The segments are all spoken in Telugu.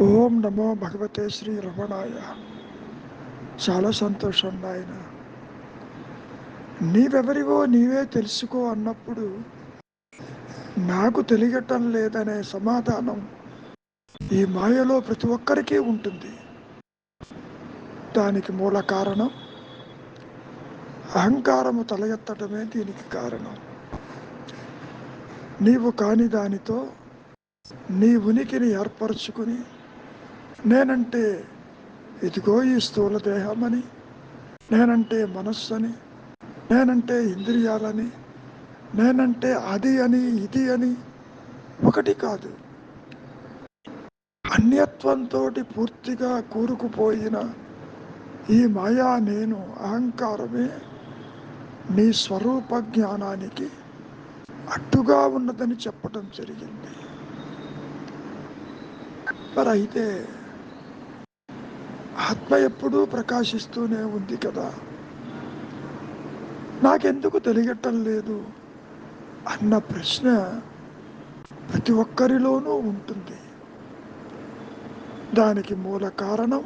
ఓం నమో భగవతే శ్రీ రమణాయ. చాలా సంతోషం నాయన. నీవెవరివో నీవే తెలుసుకో అన్నప్పుడు నాకు తెలియటం లేదనే సమాధానం ఈ మాయలో ప్రతి ఒక్కరికి ఉంటుంది. దానికి మూల కారణం అహంకారము తల ఎత్తడమే దీనికి కారణం. నీవు కాని దానితో నీ ఉనికిని ఏర్పరచుకుని నేనంటే ఇదిగో ఈ స్థూల దేహమని, నేనంటే మనస్సని, నేనంటే ఇంద్రియాలని, నేనంటే అది అని ఇది అని ఒకటి కాదు, అన్యత్వంతో పూర్తిగా కూరుకుపోయిన ఈ మాయా నేను అహంకారమే నీ స్వరూప జ్ఞానానికి అడ్డుగా ఉన్నదని చెప్పడం జరిగింది. మరి అయితే ఆత్మ ఎప్పుడూ ప్రకాశిస్తూనే ఉంది కదా, నాకెందుకు తెలియటం లేదు అన్న ప్రశ్న ప్రతి ఒక్కరిలోనూ ఉంటుంది. దానికి మూల కారణం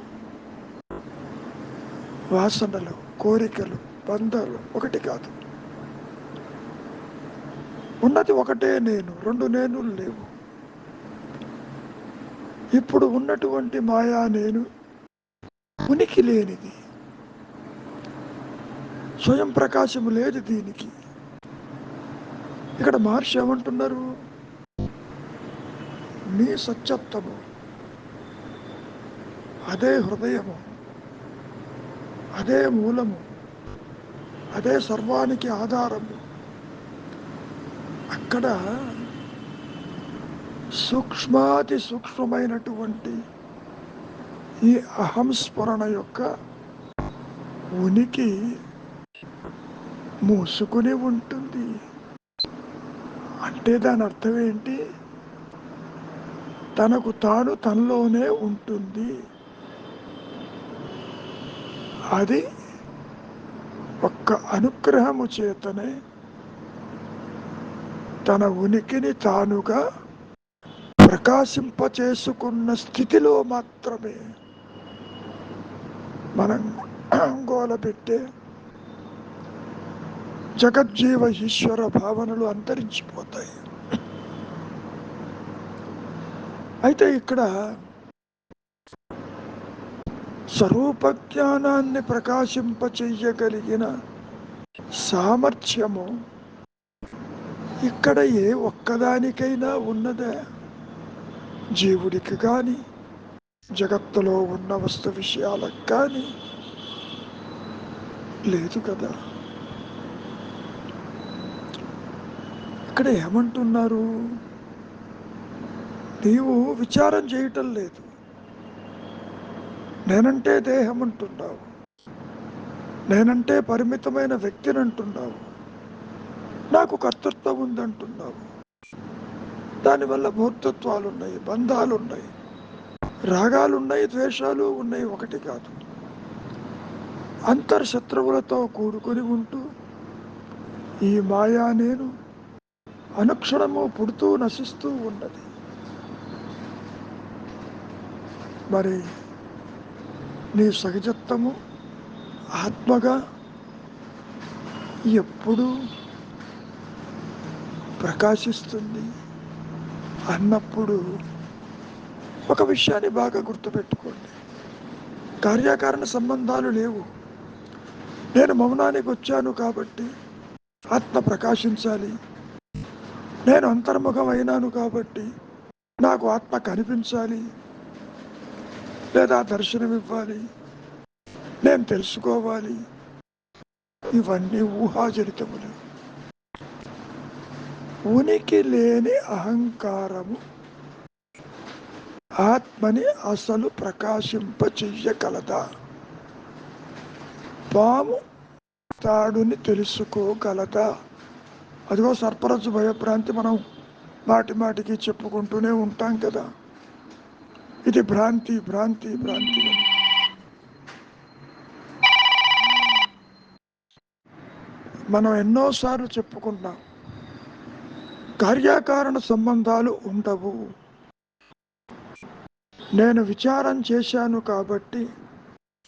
వాసనలు, కోరికలు, బంధాలు ఒకటి కాదు. ఉన్నది ఒకటే నేను, రెండు నేనులు లేవు. ఇప్పుడు ఉన్నటువంటి మాయా నేను ఉనికి లేనిది, స్వయం ప్రకాశము లేదు దీనికి. ఇక్కడ మహర్షి ఏమంటున్నారు? నీ సత్యత్వము అదే హృదయము, అదే మూలము, అదే సర్వానికి ఆధారము. అక్కడ సూక్ష్మాతి సూక్ష్మమైనటువంటి ఈ అహంస్ఫురణ యొక్క ఉనికి మూసుకుని ఉంటుంది. అంటే దాని అర్థం ఏంటి? తనకు తాను తనలోనే ఉంటుంది. అది ఒక్క అనుగ్రహము చేతనే తన ఉనికిని తానుగా ప్రకాశింపచేసుకున్న స్థితిలో మాత్రమే మనం గోలబెట్టే జగజ్జీవ ఈశ్వర భావనలు అంతరించిపోతాయి. అయితే ఇక్కడ స్వరూప జ్ఞానాన్ని ప్రకాశింపచేయగలిగిన సామర్థ్యము ఇక్కడ ఏ ఒక్కదానికైనా ఉన్నదా? జీవుడికి కానీ, జగత్తులో ఉన్న వస్తు విషయాలకు కానీ లేదు కదా. ఇక్కడ ఏమంటున్నారు? నీవు విచారం చేయటం లేదు. నేనంటే దేహం అంటున్నావు, నేనంటే పరిమితమైన వ్యక్తిని అంటున్నావు, నాకు కర్తృత్వం ఉందంటున్నావు. దానివల్ల భోక్తృత్వాలు ఉన్నాయి, బంధాలు ఉన్నాయి, రాగాలు ఉన్నాయి, ద్వేషాలు ఉన్నాయి. ఒకటి కాదు, అంతర్శత్రువులతో కూడుకొని ఉంటూ ఈ మాయా నేను అనుక్షణము పుడుతూ నశిస్తూ ఉన్నది. మరి నీ సహజత్వము ఆత్మగా ఎప్పుడు ప్రకాశిస్తుంది అన్నప్పుడు ఒక విషయాన్ని బాగా గుర్తుపెట్టుకోండి. కార్యకారణ సంబంధాలు లేవు. నేను మౌనానికి వచ్చాను కాబట్టి ఆత్మ ప్రకాశించాలి, నేను అంతర్ముఖం అయినాను కాబట్టి నాకు ఆత్మ కనిపించాలి లేదా దర్శనమివ్వాలి, నేను తెలుసుకోవాలి. ఇవన్నీ ఊహాజనితములు. ఉనికి లేని అహంకారము ఆత్మని అసలు ప్రకాశింపచెయ్యగలదా? పాము తాడుని తెలుసుకోగలదా? అదిగో సర్పరజు భయభ్రాంతి మనం మాటి మాటికి చెప్పుకుంటూనే ఉంటాం కదా. ఇది భ్రాంతి భ్రాంతి భ్రాంతి అని. మనం ఎన్నోసార్లు చెప్పుకుంటాం, కార్యకారణ సంబంధాలు ఉండవు. నేను విచారం చేశాను కాబట్టి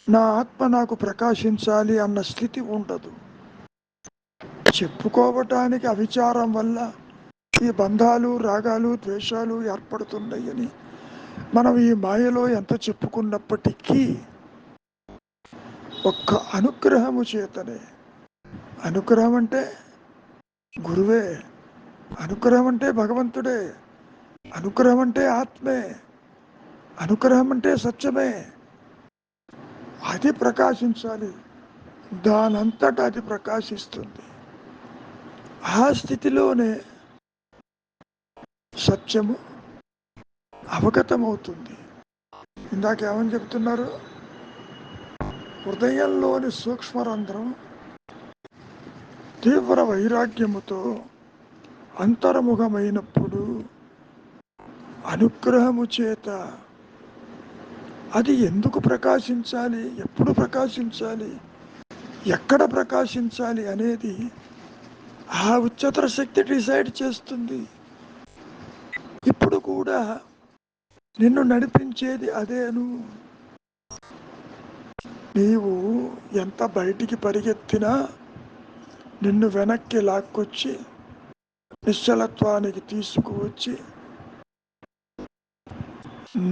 నా ఆత్మ నాకు ప్రకాశించాలి అన్న స్థితి ఉండదు. చెప్పుకోవటానికి అవిచారం వల్ల ఈ బంధాలు, రాగాలు, ద్వేషాలు ఏర్పడుతున్నాయని మనం ఈ మాయలో ఎంత చెప్పుకున్నప్పటికీ ఒక్క అనుగ్రహము చేతనే, అనుగ్రహం అంటే గురువే, అనుగ్రహం అంటే భగవంతుడే, అనుగ్రహం అంటే ఆత్మే, అనుగ్రహం అంటే సత్యమే. అది ప్రకాశించాలి, దానంతటా అది ప్రకాశిస్తుంది. ఆ స్థితిలోనే సత్యము అవగతమవుతుంది. ఇందాక ఏమని చెప్తున్నారు? హృదయంలోని సూక్ష్మరంధ్రం తీవ్ర వైరాగ్యముతో అంతర్ముఖమైనప్పుడు అనుగ్రహము చేత అది ఎందుకు ప్రకాశించాలి, ఎప్పుడు ప్రకాశించాలి, ఎక్కడ ప్రకాశించాలి అనేది ఆ ఉच्चतर శక్తి డిసైడ్ చేస్తుంది. ఇప్పుడు కూడా నిన్ను నడిపించేది అదేను. నీవు ఎంత బయటికి పరిగెత్తినా నిన్ను వెనక్కి లాక్కొచ్చి నిశ్చలత్వానికి తీసుకువచ్చి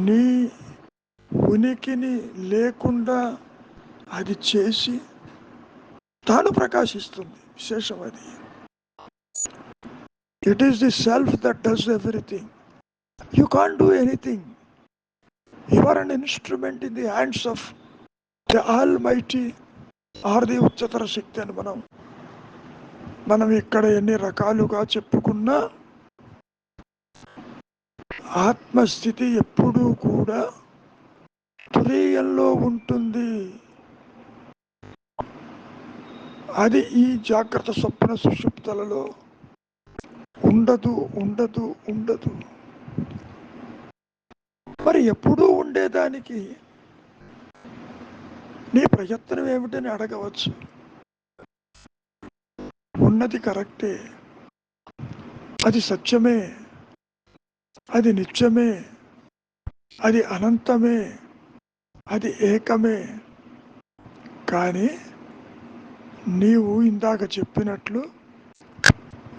నీ ఉనికిని లేకుండా అది చేసి తాను ప్రకాశిస్తుంది. విశేషం అది. It is the self that does everything. You can't do anything. You are an instrument in the hands of the almighty or the ఉच्चतर శక్తి అని మనం ఇక్కడ ఎన్ని రకాలుగా చెప్పుకున్నా ఆత్మస్థితి ఎప్పుడూ కూడా తురీయంలో ఉంటుంది. అది ఈ జాగ్రత్త స్వప్న సుషుప్తులలో ఉండదు ఉండదు ఉండదు. మరి ఎప్పుడూ ఉండేదానికి నీ ప్రయత్నం ఏమిటని అడగవచ్చు. ఉన్నది కరెక్టే, అది సత్యమే, అది నిత్యమే, అది అనంతమే, అది ఏకమే. కానీ నీవు ఇందాక చెప్పినట్లు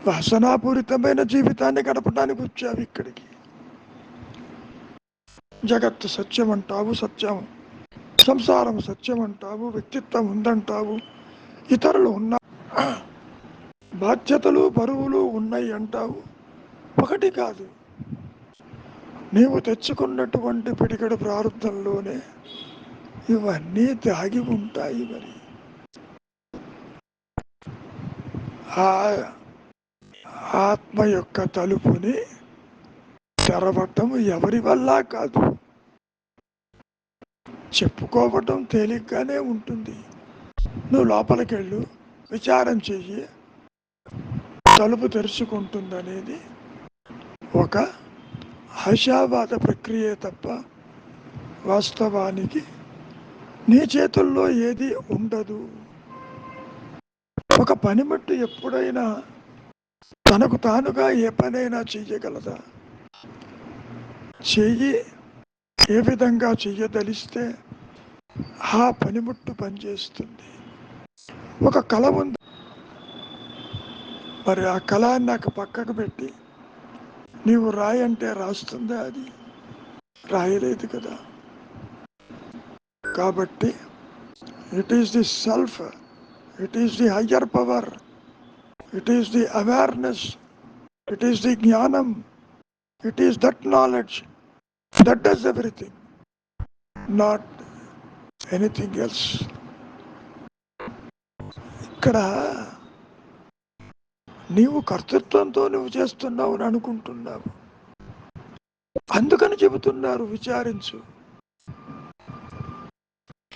వాసనాపూరితమైన జీవితాన్ని గడపడానికి వచ్చావు ఇక్కడికి. జగత్తు సత్యం అంటావు, సత్యం సంసారం సత్యం అంటావు, వ్యక్తిత్వం ఉందంటావు, ఇతరులు ఉన్న బాధ్యతలు బరువులు ఉన్నాయి అంటావు. ఒకటి కాదు, నీవు తెచ్చుకున్నటువంటి పిడికెడు ప్రారంభంలోనే ఇవన్నీ దాగి ఉంటాయి. మరి ఆ ఆత్మ యొక్క తలుపుని తెరవటం ఎవరి వల్ల కాదు. చెప్పుకోవటం తేలిగ్గానే ఉంటుంది. నువ్వు లోపలికి వెళ్ళు, విచారం చెయ్యి, తలుపు తెరుచుకుంటుందనేది ఒక ఆశావాద ప్రక్రియ తప్ప వాస్తవానికి నీ చేతుల్లో ఏది ఉండదు. ఒక పనిముట్టు ఎప్పుడైనా తనకు తానుగా ఏ పనైనా చెయ్యగలదా? చెయ్యి ఏ విధంగా చెయ్యదలిస్తే ఆ పనిముట్టు పనిచేస్తుంది. ఒక కళ ఉంది, మరి ఆ కళ నాకు పక్కకు పెట్టి నీవు రాయంటే రాస్తుందా? అది రాయలేదు కదా. కాబట్టి it is the self, it is the higher power, it is the awareness, it is the జ్ఞానం, it is that knowledge that does everything, not anything else. ఇక్కడ నీవు కర్తృత్వంతో నువ్వు చేస్తున్నావు అని అనుకుంటున్నావు. అందుకని చెబుతున్నారు విచారించు.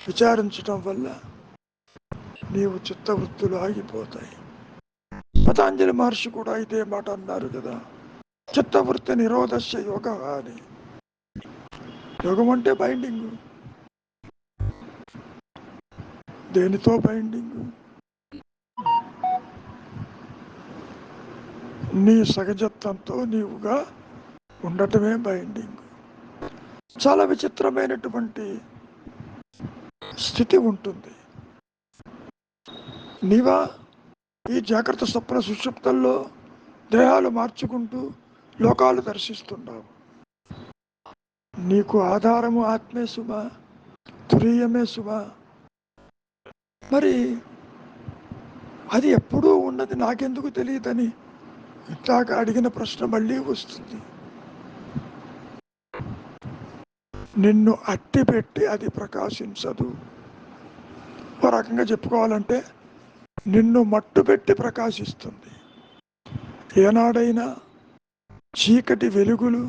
విచారించటం వల్ల నీవు చిత్తవృత్తులు ఆగిపోతాయి. పతాంజలి మహర్షి కూడా ఇదే మాట అన్నారు కదా, చిత్తవృత్తి నిరోధస్య యోగ అని. యోగం అంటే బైండింగ్. దేనితో బైండింగ్? నీ సహజత్వంతో నీవుగా ఉండటమే బైండింగ్. చాలా విచిత్రమైనటువంటి స్థితి ఉంటుంది. నీవా ఈ జాగ్రత్త స్వప్న సుషుప్తుల్లో దేహాలు మార్చుకుంటూ లోకాలు దర్శిస్తున్నావు. నీకు ఆధారము ఆత్మే సుమ, తురీయమే సుమ. మరి అది ఎప్పుడూ ఉన్నది నాకెందుకు తెలియదని ఇందాక అడిగిన ప్రశ్న మళ్ళీ వస్తుంది. నిన్ను అట్టిపెట్టి అది ప్రకాశించదు. ఒక రకంగా చెప్పుకోవాలంటే నిన్ను మట్టు పెట్టి ప్రకాశిస్తుంది. ఏనాడైనా చీకటి వెలుగులు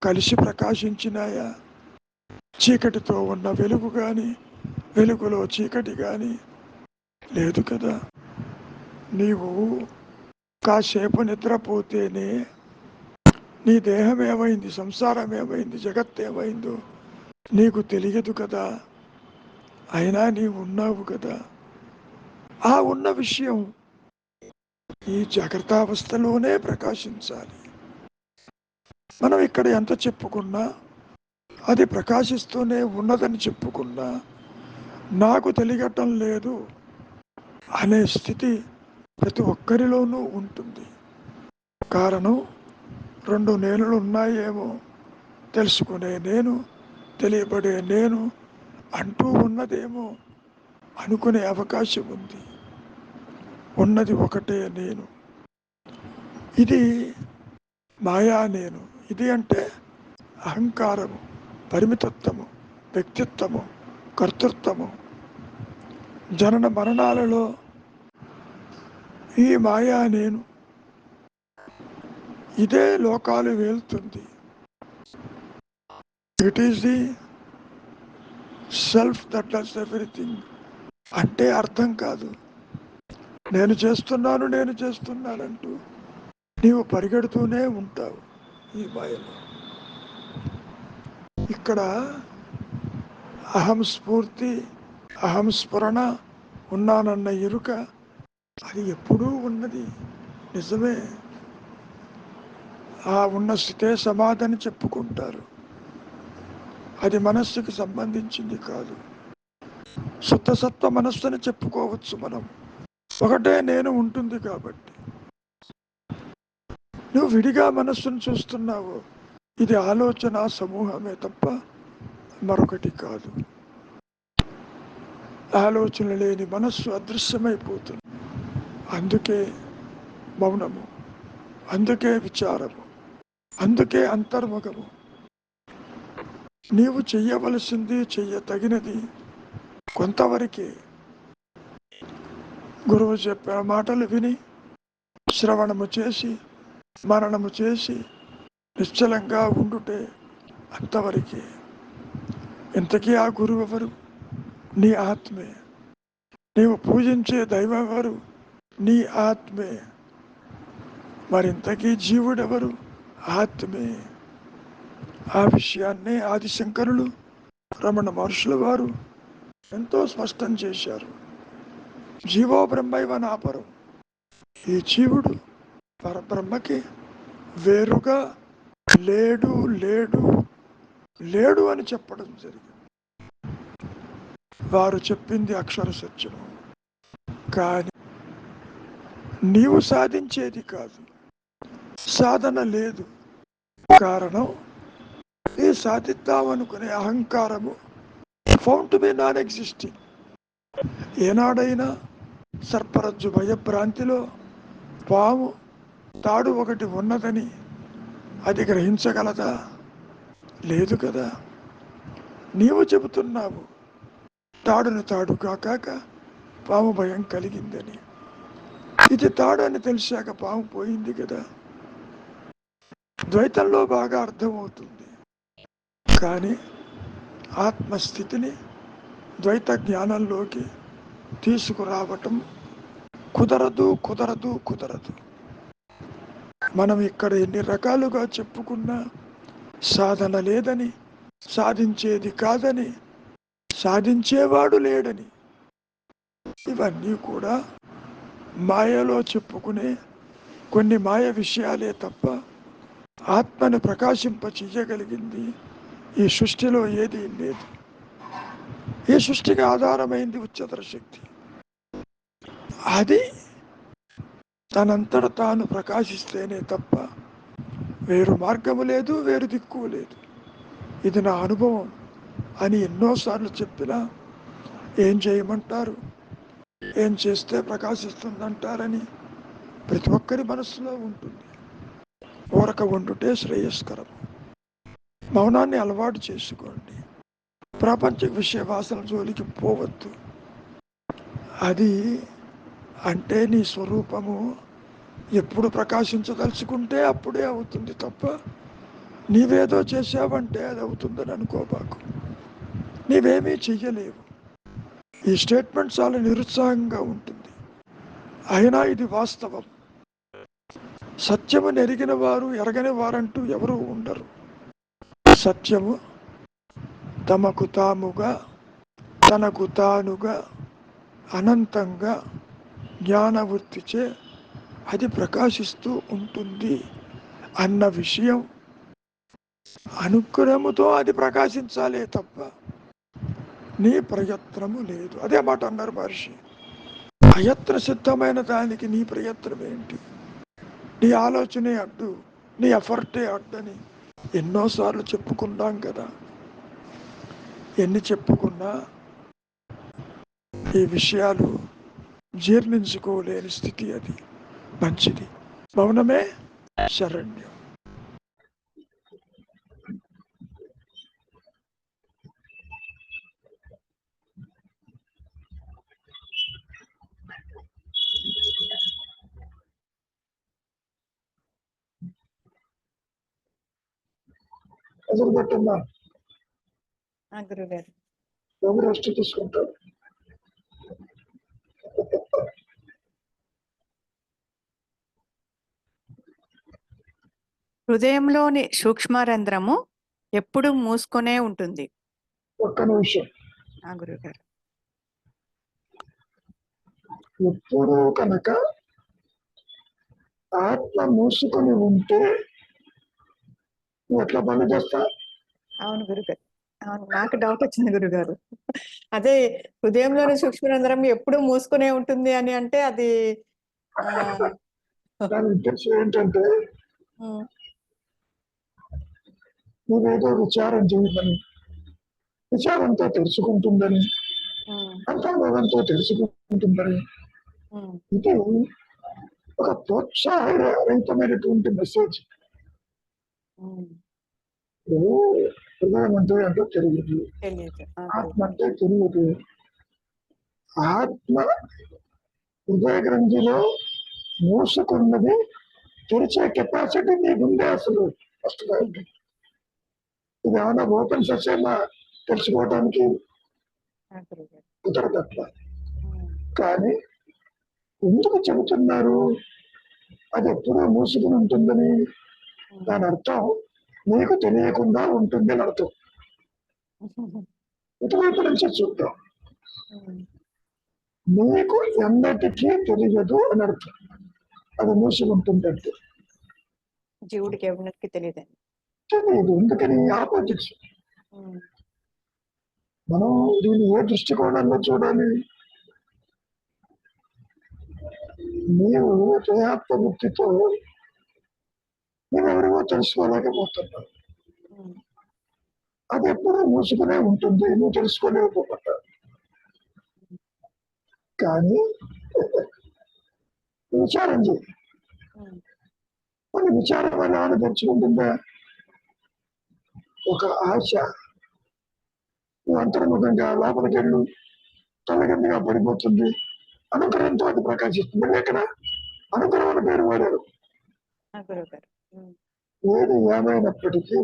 కలిసి ప్రకాశించినాయా? చీకటితో ఉన్న వెలుగు కానీ, వెలుగులో చీకటి కానీ లేదు కదా. నీవు కాసేపు నిద్రపోతేనే నీ దేహం ఏమైంది, సంసారం ఏమైంది, జగత్ ఏమైందో నీకు తెలియదు కదా. అయినా నీవు ఉన్నావు కదా. ఆ ఉన్న విషయం ఈ జాగ్రత్తావస్థలోనే ప్రకాశించాలి. మనం ఇక్కడ ఎంత చెప్పుకున్నా, అది ప్రకాశిస్తూనే ఉన్నదని చెప్పుకున్నా నాకు తెలియటం లేదు అనే స్థితి ప్రతి ఒక్కరిలోనూ ఉంటుంది. కారణం రెండు నేనులు ఉన్నాయేమో, తెలుసుకునే నేను, తెలియబడే నేను అంటూ ఉన్నదేమో అనుకునే అవకాశం ఉంది. ఉన్నది ఒకటే నేను. ఇది మాయా నేను. ఇది అంటే అహంకారము, పరిమితత్వము, వ్యక్తిత్వము, కర్తృత్వము. జనన మరణాలలో ఈ మాయా నేను ఇదే లోకాలు వెళ్తుంది. It is the self that does everything అంటే అర్థం కాదు. నేను చేస్తున్నానంటూ నీవు పరిగెడుతూనే ఉంటావు ఈ మాయలో. ఇక్కడ అహం స్ఫూర్తి, అహం స్ఫురణ, ఉన్నానన్న ఎరుక అది ఎప్పుడూ ఉన్నది. నిజమే. ఆ ఉన్న స్థితే సమాధిని చెప్పుకుంటారు. అది మనస్సుకి సంబంధించింది కాదు. శుద్ధసత్వ మనస్సుని చెప్పుకోవచ్చు మనం. ఒకటే నేను ఉంటుంది కాబట్టి. నువ్వు విడిగా మనస్సును చూస్తున్నావు. ఇది ఆలోచన సమూహమే తప్ప మరొకటి కాదు. ఆలోచన లేని మనస్సు అదృశ్యమైపోతుంది. అందుకే మౌనము, అందుకే విచారము, అందుకే అంతర్ముఖము. నీవు చెయ్యవలసింది, చెయ్యతగినది కొంతవరకే. గురువు చెప్పిన మాటలు విని శ్రవణము చేసి మననము చేసి నిశ్చలంగా ఉండుటే అంతవరకే. ఇంతకీ ఆ గురువు ఎవరు? నీ ఆత్మే. నీవు పూజించే దైవం ఎవరు? నీ ఆత్మే. మరింతకీ జీవుడెవరు? ఆత్మే. ఆ విషయాన్నే ఆదిశంకరులు, రమణ మహర్షుల వారు ఎంతో స్పష్టం చేశారు. జీవో బ్రహ్మైవ నాపరం. ఈ జీవుడు పరబ్రహ్మకి వేరుగా లేడు లేడు లేడు అని చెప్పడం జరిగింది. వారు చెప్పింది అక్షర సత్యము. కానీ నీవు సాధించేది కాదు, సాధన లేదు. కారణం ఈ సాధిద్దామనుకునే అహంకారము found to be non existing. ఏనాడైనా సర్పరజ్జు భయభ్రాంతిలో పాము తాడు ఒకటి ఉన్నదని అది గ్రహించగలదా? లేదు కదా. నీవు చెబుతున్నావు తాడును తాడుగా కాక పాము భయం కలిగిందని. ఇది తాడు అని తెలిసాక పాము పోయింది కదా. ద్వైతంలో బాగా అర్థమవుతుంది. కానీ ఆత్మస్థితిని ద్వైత జ్ఞానంలోకి తీసుకురావటం కుదరదు కుదరదు కుదరదు. మనం ఇక్కడ ఎన్ని రకాలుగా చెప్పుకున్నా సాధన లేదని, సాధించేది కాదని, సాధించేవాడు లేడని, ఇవన్నీ కూడా మాయలో చెప్పుకునే కొన్ని మాయ విషయాలే తప్ప ఆత్మను ప్రకాశింప చెయ్యగలిగింది ఈ సృష్టిలో ఏది లేదు. ఈ సృష్టికి ఆధారమైంది ఉच्चतर శక్తి. అది తనంతట తాను ప్రకాశిస్తేనే తప్ప వేరు మార్గము లేదు, వేరు దిక్కు లేదు. ఇది నా అనుభవం అని ఎన్నోసార్లు చెప్పినా ఏం చేయమంటారు, ఏం చేస్తే ప్రకాశిస్తుందంటారని ప్రతి ఒక్కరి మనసులో ఉంటుంది. ఊరక ఉండుటే శ్రేయస్కరం. మౌనాన్ని అలవాటు చేసుకోండి. ప్రపంచ విషయ వాసన జోలికి పోవద్దు. అది అంటే నీ స్వరూపము ఎప్పుడు ప్రకాశించదలుచుకుంటే అప్పుడే అవుతుంది తప్ప నీవేదో చేసావంటే అది అవుతుందని అనుకోబాకు. నీవేమీ చెయ్యలేవు. ఈ స్టేట్మెంట్ చాలా నిరుత్సాహంగా ఉంటుంది, అయినా ఇది వాస్తవం. సత్యము ఎరిగిన వారు ఎరగని వారంటూ ఎవరూ ఉండరు. సత్యము తమకు తాముగా, తనకు తానుగా, అనంతంగా జ్ఞానవృత్తిచే అది ప్రకాశిస్తూ ఉంటుంది అన్న విషయం అనుగ్రహముతో అది ప్రకాశించాలే తప్ప నీ ప్రయత్నము లేదు. అదే మాట అన్నారు మహర్షి. ప్రయత్న సిద్ధమైన దానికి నీ ప్రయత్నం ఏంటి? నీ ఆలోచనే అడ్డు, నీ ఎఫర్టే అడ్డని ఎన్నోసార్లు చెప్పుకున్నాం కదా. ఎన్ని చెప్పుకున్నా ఈ విషయాలు జీర్ణించుకోలేని స్థితి. అది మంచిది. మౌనమే శరణ్యం. అసలు పెట్టమ్మా గురుగారు ఎవరు రెస్ట్ తీసుకుంటారు. హృదయంలోని సూక్ష్మరంధ్రము ఎప్పుడు మూసుకొనే ఉంటుంది. ఒక్క నిమిషం. గురుగారు ఎప్పుడు కనుక ఆత్మ మూసుకొని ఉంటే ఎట్లా పని చేస్తా? అవును గురుగారు, అవును, నాకు డౌట్ వచ్చింది గురుగారు. అదే హృదయంలోని సూక్ష్మరంధ్రం ఎప్పుడు మూసుకునే ఉంటుంది అని అంటే అది దాని ఉద్దేశం ఏంటంటే నువ్వేదో విచారం చేయమని, విచారంతో తెలుసుకుంటుందని, అంతర్భావంతో తెలుసుకుంటుందని. ఇది ఒక ప్రోత్సాహరహితమైనటువంటి మెసేజ్. హృదయం అంటే అంటే తెలియదు, ఆత్మ అంటే తెలియదు. ఆత్మ హృదయ గ్రంథిలో మూసుకున్నది తెరిచే కెపాసిటీ నీకుందే. అసలు ఫస్ట్ ఇది ఏమన్నా ఓపెన్ ససేమా తెలుసుకోవడానికి కుదరదు అట్లా. కానీ ఎందుకు చెబుతున్నారు అది ఎప్పుడూ మూసుకుని ఉంటుందని? దాని అర్థం నీకు తెలియకుండా ఉంటుంది అని అర్థం. ఇటువైపు నుంచి చూద్దాం. నీకు ఎన్నటికీ తెలియదు అని అర్థం. అది మూసి ఉంటుందంటే జీవుడికి ఎవరికి తెలియదు. తెలియదు. ఎందుకని? ఆపోజిట్స్. మనం దీన్ని ఏ దృష్టికోణంలో చూడాలి? నీవు జయాత్మ బుద్ధితో నువ్వెవరివో తెలుసుకోలేకపోతున్నావు. అది ఎప్పుడూ మూసుకునే ఉంటుంది, నువ్వు తెలుసుకోలేకపోతా. కానీ విచారం చేయి. మన విచారం ఎలా తెచ్చుకుంటుందా? ఒక ఆశ నువ్వు అంతర్ముఖంగా లోపలికి వెళ్ళు, తొలగిందిగా పడిపోతుంది. అనుగ్రహంతో అది ప్రకాశిస్తుంది. ఎక్కడ అనుగ్రహం అని పేరు వాడారు. ఏది ఏమైనప్పటికీ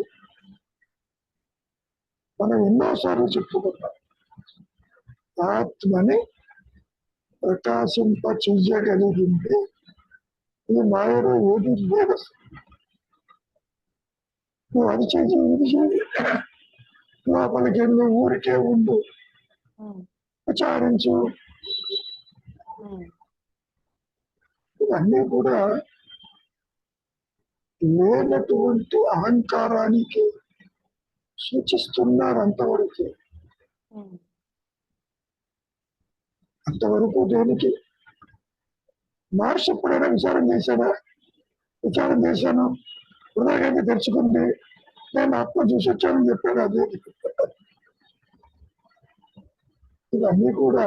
మనం ఎన్నోసార్లు చెప్పుకున్నాం, ఆత్మని ప్రకాశింప చెయ్యగలిగింది ఈ మాయలో ఏది లేదు. నువ్వు అది చేసి ఇది చేయి, లోపలికి వెళ్ళి ఊరికే ఉండు, విచారించు. ఇవన్నీ కూడా లేనటువంటి అహంకారానికి సూచిస్తున్నారు అంతవరకు. ఉమ్, అంతవరకు దేనికి మహర్షి ఎప్పుడైనా విచారం చేశానా? విచారం చేశాను, హృదయాన్ని తెరుచుకుంది, నేను ఆత్మ చూసి వచ్చానని చెప్పాను. అదే ఇవన్నీ కూడా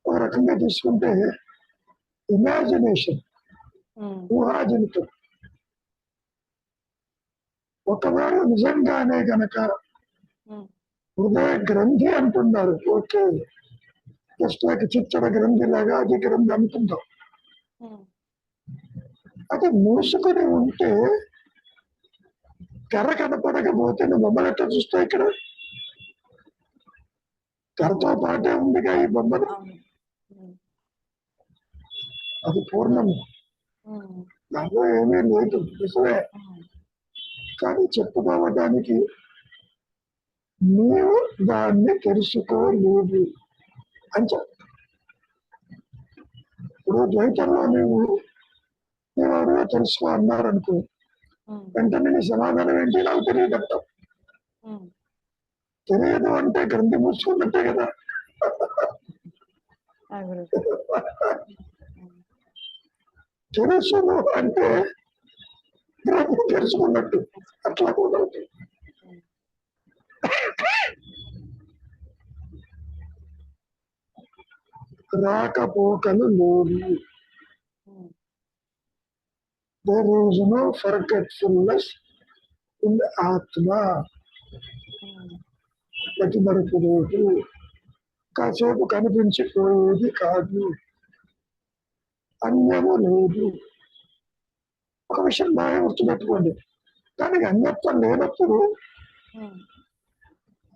ఒక రకంగా తీసుకుంటే ఇమాజినేషన్, ఉమ్, ఊహాజనితం. ఒకవేళ నిజంగానే గనక ఉమ్, హృదయ గ్రంథి అంటున్నారు, ఓకే, జస్ట్ లైక్ చిచ్చడ గ్రంథి లాగా అది గ్రంథి అనుకుందాం. ఉమ్, అది మూసుకొని ఉంటే తెర కనపడకపోతే నువ్వు బొమ్మలు ఎట్లా చూస్తావు? ఇక్కడ తెరతో పాటే ఉందిగా ఈ బొమ్మలు. అవును. ఉమ్, అది పూర్ణము, ఉమ్, దానిలో ఏమీ లేదు, నిజమే. ఉమ్, కానీ చెప్పుకోవడానికి నీవు దాన్ని తెలుసుకోలేదు అని చెప్ప. ఇప్పుడు ద్వైతంలో నీవు ఎవరో తెలుసుకో అన్నారనుకో, ఉమ్, వెంటనే నీ సమాధానం ఏంటి? నాకు తెలియదు అంటాం. ఉమ్, తెలియదు అంటే గ్రంథి మూసుకున్నట్టే కదా. ఆ గురుగారు. ఉమ్, తెలుసును అంటే గ్రంథి తెలుసుకున్నట్టు. అట్లా కుదరదు. ఉమ్, రాకపోకలు లేవు. ఉమ్, There is no forgetfulness in the ఆత్మ. ఉమ్, ప్రతి మరపు లేదు, కాసేపు కనిపించిపోయేది కాదు, అన్యము లేదు. ఒక విషయం బాగా గుర్తుపెట్టుకోండి, దానికి అన్యత్వం లేనప్పుడు ఉమ్,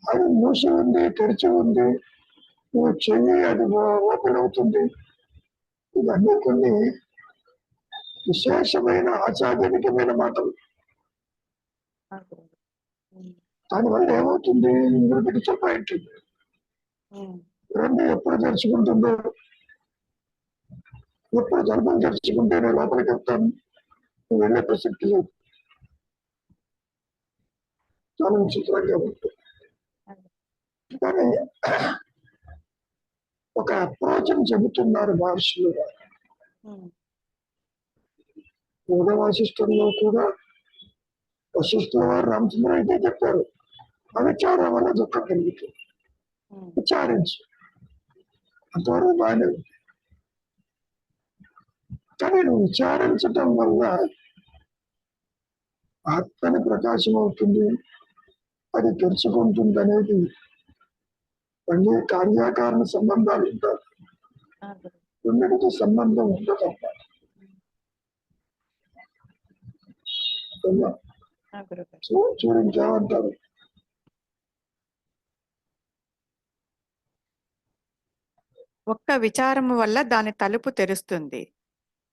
అది మూసి ఉంది, తెరిచి ఉంది, నువ్వు చెయ్యి అది ఓపెన్ అవుతుంది. ఇవన్నీ కొన్ని విశేషమైన ఆచార్యనికమైన మాటలు. ఆ గురుగారు. ఉమ్, దానివల్ల ఏమవుతుంది? ఇందులో చెప్పాయండి, ఉమ్, రెండు ఎప్పుడు తెరుచుకుంటుందో, ఎప్పుడు గర్భం తెరుచుకుంటే నేను లోపలికి వెళ్తాను, నువ్వు వెళ్ళే ప్రసక్తి లేదు. చాలా విచిత్రంగా ఉంటుంది. కానీ ఒక అప్రోచ్ చెబుతున్నారు మహర్షులు. ఉమ్, యోగ వాసిష్టంలో కూడా వశిష్ఠుల వారు రామచంద్ర అయితే చెప్పారు, అవిచారం వల్ల దుఃఖం కలుగుతుంది, ఉమ్, విచారించు. అంతవరకు బాగానే ఉంది. కానీ నువ్వు విచారించటం వల్ల ఆత్మని ప్రకాశం అవుతుంది, అది తెరుచుకుంటుంది అనేది మళ్ళీ కార్యాకారణ సంబంధాలు ఉంటాయి. ఆ గురుగారు. రెండింటితో సంబంధం ఉండదు. ఆ గురుగారు. చూడు ఇంకేమంటారు? ఒక్క విచారము వల్ల దాని తలుపు తెరుస్తుంది.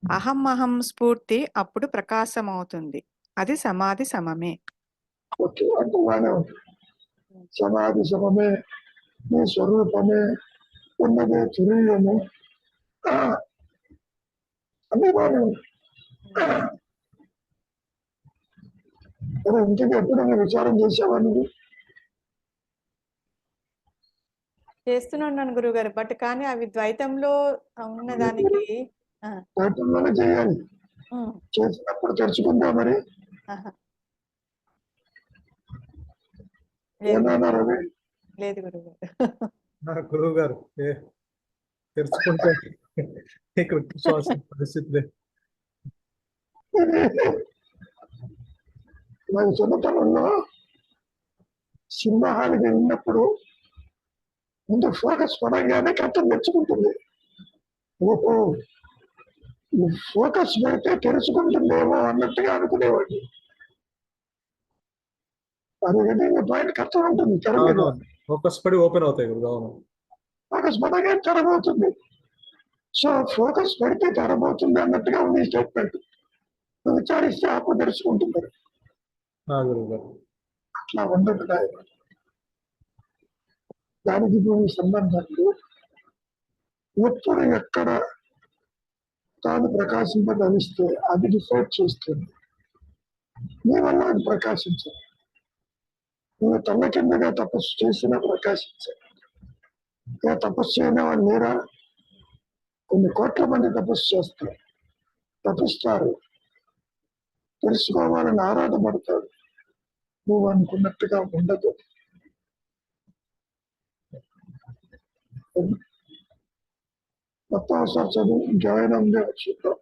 అహం అహం స్ఫూర్తి అప్పుడు ప్రకాశమవుతుంది. అది సమాధి సమమే. ఓకే అంటే బాగానే ఉంటుంది. సమాధి సమమే, నీ స్వరూపమే, ఉన్నదే తురీయము, అన్నీ బాగానే ఉంది. ఇంటికి ఎప్పుడైనా విచారం చేసావా నువ్వు? చేస్తున్నాను గురుగారు. బట్ కానీ అవి ద్వైతంలో ఉన్నదానికి ద్వైతంలోనే చేయాలి. చేసినప్పుడు తెరుచుకుందా మరి? ఏమన్నారు? లేదు గురుగారు. గురువు గారు తెరుచుకుంటే ఇక్కడ కూర్చోవాల్సిన పరిస్థితి లేదు. మన చిన్నతనంలో సినిమా హాల్కి వెళ్ళినప్పుడు ముందు ఫోకస్ పడంగానే కట్టం తెచ్చుకుంటుంది. ఓహో, ఫోకస్ పెడితే తెరుచుకుంటుందేమో అన్నట్టుగా అనుకునేవాడిని. అది పాయింట్ కష్టం ఉంటుంది. తెర మీద ఫోకస్ పడి ఓపెన్ అవుతాయి గురువు. ఫోకస్ పడగా తెరబోతుంది. సో ఫోకస్ పెడితే తెరబోతుంది అన్నట్టుగా ఉంది స్టేట్మెంట్. విచారిస్తే ఆత్మ తెరుచుకుంటుంది. అట్లా ఉండదు. దానికి భూమి సంబంధాలు ఎప్పుడు ఎక్కడ తాను ప్రకాశింపదలిస్తే అది డిసైడ్ చేస్తుంది. మీ వల్ల అది ప్రకాశించదు. నువ్వు తల్ల కిందగా తపస్సు చేసినా ప్రకాశించాలి. ఏ తపస్సు చేయని వాళ్ళు లేరా? కొన్ని కోట్ల మంది తపస్సు చేస్తారు, తపిస్తారు, తెలుసుకోవాలని ఆరాటపడతాడు. నువ్వు అనుకున్నట్టుగా ఉండదు. మొత్తం ఒకసారి చదువు, ఇంకేమైనా ఉందే చూద్దాం.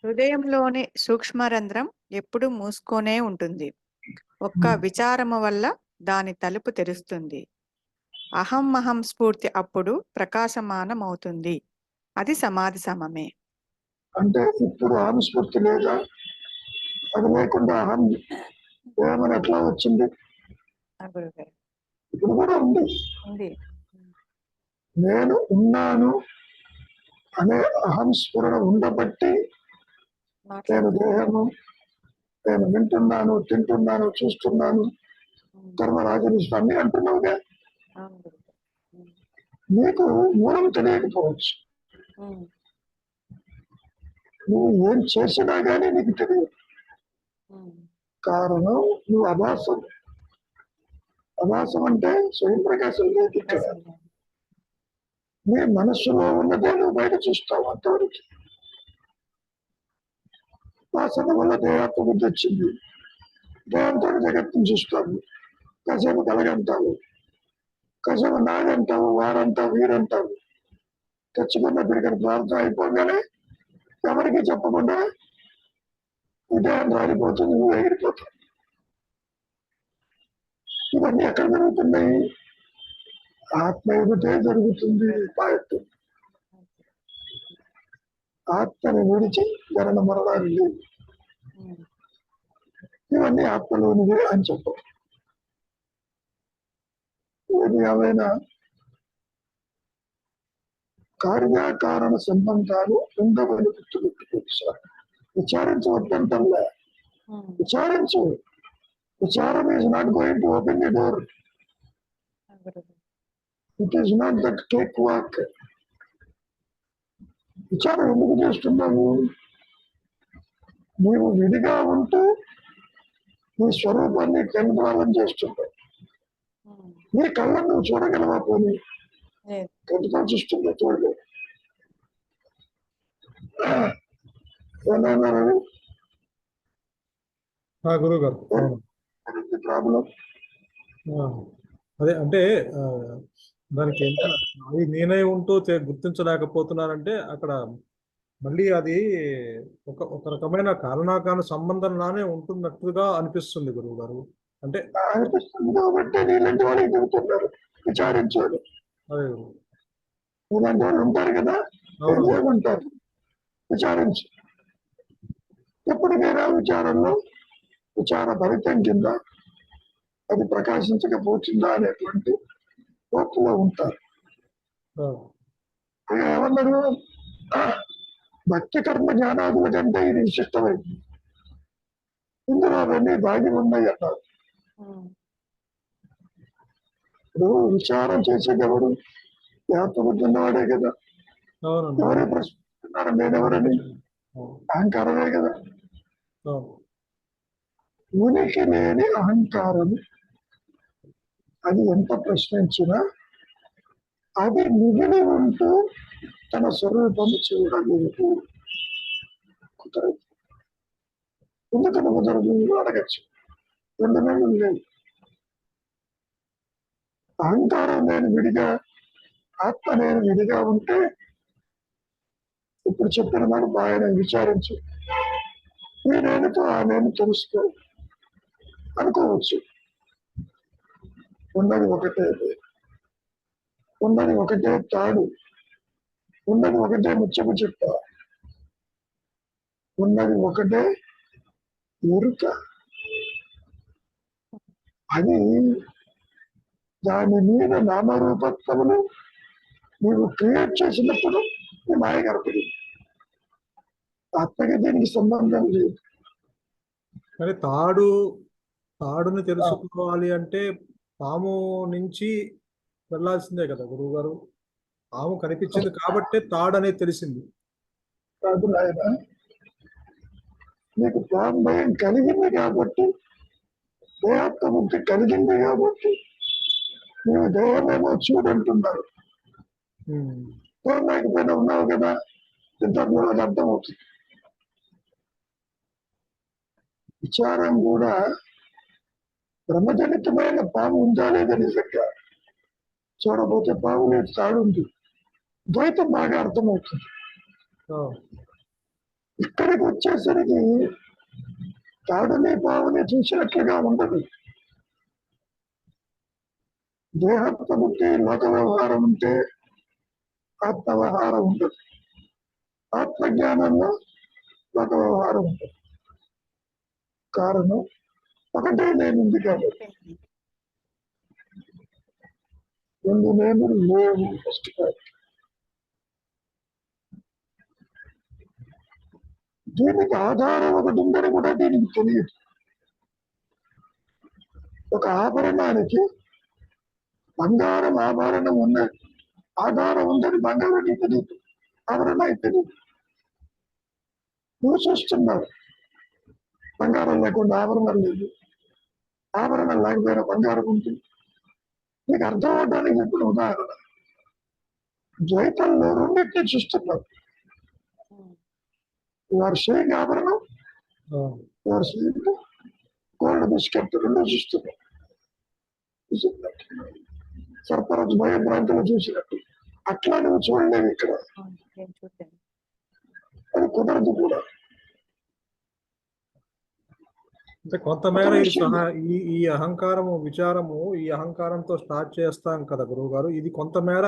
హృదయంలోని సూక్ష్మరంధ్రం ఎప్పుడు మూసుకొనే ఉంటుంది. ఒక్క విచారము వల్ల దాని తలుపు తెరుస్తుంది. అహం అహం స్ఫూర్తి అప్పుడు ప్రకాశమానమవుతుంది. అది సమాధి సమమే. అంటే ఇప్పుడు అహం స్ఫూర్తి లేదా? అది లేకుండా అహం ఏమని ఎట్లా వచ్చింది? గురుగారు ఇప్పుడు కూడా ఉంది. ఉంది. నేను ఉన్నాను అనే అహం స్ఫురణ ఉండబట్టి నేను దేహము, నేను వింటున్నాను, తింటున్నాను, చూస్తున్నాను, కర్మరాజనిస్తాన్ని అంటున్నావుగా. అవును గురుగారు. నీకు మూలం తెలియకపోవచ్చు. నువ్వు ఏం చేసినా కానీ నీకు తెలియదు. కారణం నువ్వు అభాసం. అభాసం అంటే స్వయం ప్రకాశం లేదు ఇక్కడ. నీ మనస్సులో ఉన్నదే నువ్వు బయట చూస్తావు అంతవరకు. వాసన వల్ల దేహాత్మ బుద్ధి వచ్చింది, దేహంతో జగత్తుని చూస్తావు, కాసేపు కలగంటావు, కాసేపు నాగంటావు, వారంటావు, వీరంటావు. తెచ్చుకున్నప్పుడు ఇక్కడ ప్రార్థన అయిపోగానే ఎవరికి చెప్పకుండా ఈ దేహం రాలిపోతుంది, నువ్వు ఎగిరిపోతావు. ఇవన్నీ ఎక్కడ జరుగుతున్నాయి? ఆత్మ ఎదుటే జరుగుతుంది. పాయింట్. ఆత్మని విడిచి జరణ మరణాలు లేవు. ఇవన్నీ ఆత్మలోనివే అని చెప్పు. ఇవన్నీ ఏమైనా కార్యకారణ సంబంధాలు ఉండవని గుర్తుపెట్టుకోవచ్చు సార్. విచారించవద్దంటల్లా, విచారించు. విచారం is not going to open the door. It is not that cake walk. విచారం ఎందుకు చేస్తున్నావు? నీవు విడిగా ఉంటూ నీ స్వరూపాన్ని కనుగొనాలని చేస్తున్నావు. నీ కళ్ళను నువ్వు చూడగలవా? పోనీ కంటితో చూస్తుందో చూడలేదు. ఏమన్నారు గురువు గారు? ప్రాబ్లం అదే అంటే దానికి ఎంత అది నేనే ఉంటూ గుర్తించలేకపోతున్నానంటే అక్కడ మళ్ళీ అది ఒక రకమైన కారణాకారణ సంబంధంలానే ఉంటున్నట్టుగా అనిపిస్తుంది గురువు గారు. అంటే అనిపిస్తుంది కాబట్టి నీలాంటి వాళ్ళకి చెబుతున్నారు విచారించాలి. నీలాంటి వాళ్ళు ఉంటారు కదా, ఏమంటారు? విచారించు. ఎప్పటికైనా విచారంలో విచార భరితం కింద అది ప్రకాశించకపోతుందా అనేటువంటి లోపల ఉంటారు. ఏమన్నారు? భక్తి కర్మ జ్ఞానాదుల కంటే ఇది విశిష్టమైంది, ఇందులో అవన్నీ దాగి ఉన్నాయి అన్నారు. ఇప్పుడు విచారం చేసేది ఎవరు? ఆత్మబుద్ధున్నవాడే కదా. ఎవరే ప్రశ్నిస్తున్నారు నేనెవరని? అహంకారమే కదా. ఉనికి లేని అహంకారం అది ఎంత ప్రశ్నించినా అది మిగిలి ఉంటూ తన స్వరూపము చూడలేదు. కుదరదు. ఎందుకని కుదరదు అడగచ్చు. ఎందుకు లేదు? అహంకారం నేను విడిగా, ఆత్మ నేను విడిగా ఉంటే ఇప్పుడు చెప్పిన మాట బాగా విచారించు. ఈ నేనుతో ఆ నేను తెలుసుకో అనుకోవచ్చు. ఉన్నది ఒకటే, ఉన్నది ఒకటే తాడు, ఉన్నది ఒకటే ముచ్చపు చెట్ట, ఉన్నది ఒకటే ఎరుక. అది దాని మీద నామరూపత్వములు నీవు క్రియేట్ చేసినప్పుడు నీ మాయ కనపడింది. ఆత్మకి దీనికి సంబంధం లేదు. కానీ తాడుని తెలుసుకోవాలి అంటే పాము నుంచి వెళ్ళాల్సిందే కదా గురువు గారు. పాము కనిపించింది కాబట్టే తాడు అనేది తెలిసింది. కాదు నాయన, నీకు పాము భయం కలిగింది కాబట్టి, దేహాత్మ ముక్తి కలిగింది కాబట్టి నువ్వు దేహమేమో చూడంటున్నారు. లేకపోయినా ఉన్నావు కదా, ఇంతకు కూడా అది అర్థమవుతుంది. విచారం కూడా బ్రహ్మజనితమైన పాము ఉందా లేదా నిజంగా చూడబోతే పాము లేదు, తాడుంది. ద్వైతం బాగా అర్థమవుతుంది. ఇక్కడికి వచ్చేసరికి తాడుని పావుని చూసినట్లుగా ఉండదు. దేహత్వ ఉంటే లోక వ్యవహారం ఉంటే ఆత్మ వ్యవహారం ఉంటుంది. ఆత్మజ్ఞానంలో లోక వ్యవహారం ఉంటుంది. కారణం ఒకటే నేనుంది కాబట్టి. రెండు నేను లేవు. First point. దీనికి ఆధారం ఒకటి ఉందని కూడా దీనికి తెలియదు. ఒక ఆభరణానికి బంగారం ఆభరణం ఉన్నది, ఆధారం ఉందని బంగారానికి తెలియదు, ఆభరణానికి తెలియదు. నువ్వు చూస్తున్నావు బంగారం లేకుండా ఆభరణం లేదు, ఆభరణం లేకపోయినా బంగారం ఉంటుంది. నీకు అర్థం అవడానికి ఇప్పుడు ఉదాహరణ, ద్వైతంలో రెండింటిని చూస్తున్నావు. వారు సేయింగ్ ఆభరణం, వారు సేయింగ్ గోల్డ్ బిస్కెట్ రెండో చూస్తున్నావు. సర్పరాజు భయభ్రాంతులు చూసినట్టు అట్లా నువ్వు చూడలేవు ఇక్కడ. అది కుదరదు కూడా. అంటే కొంతమేర ఈ అహంకారము విచారము, ఈ అహంకారంతో స్టార్ట్ చేస్తాం కదా గురువు గారు, ఇది కొంతమేర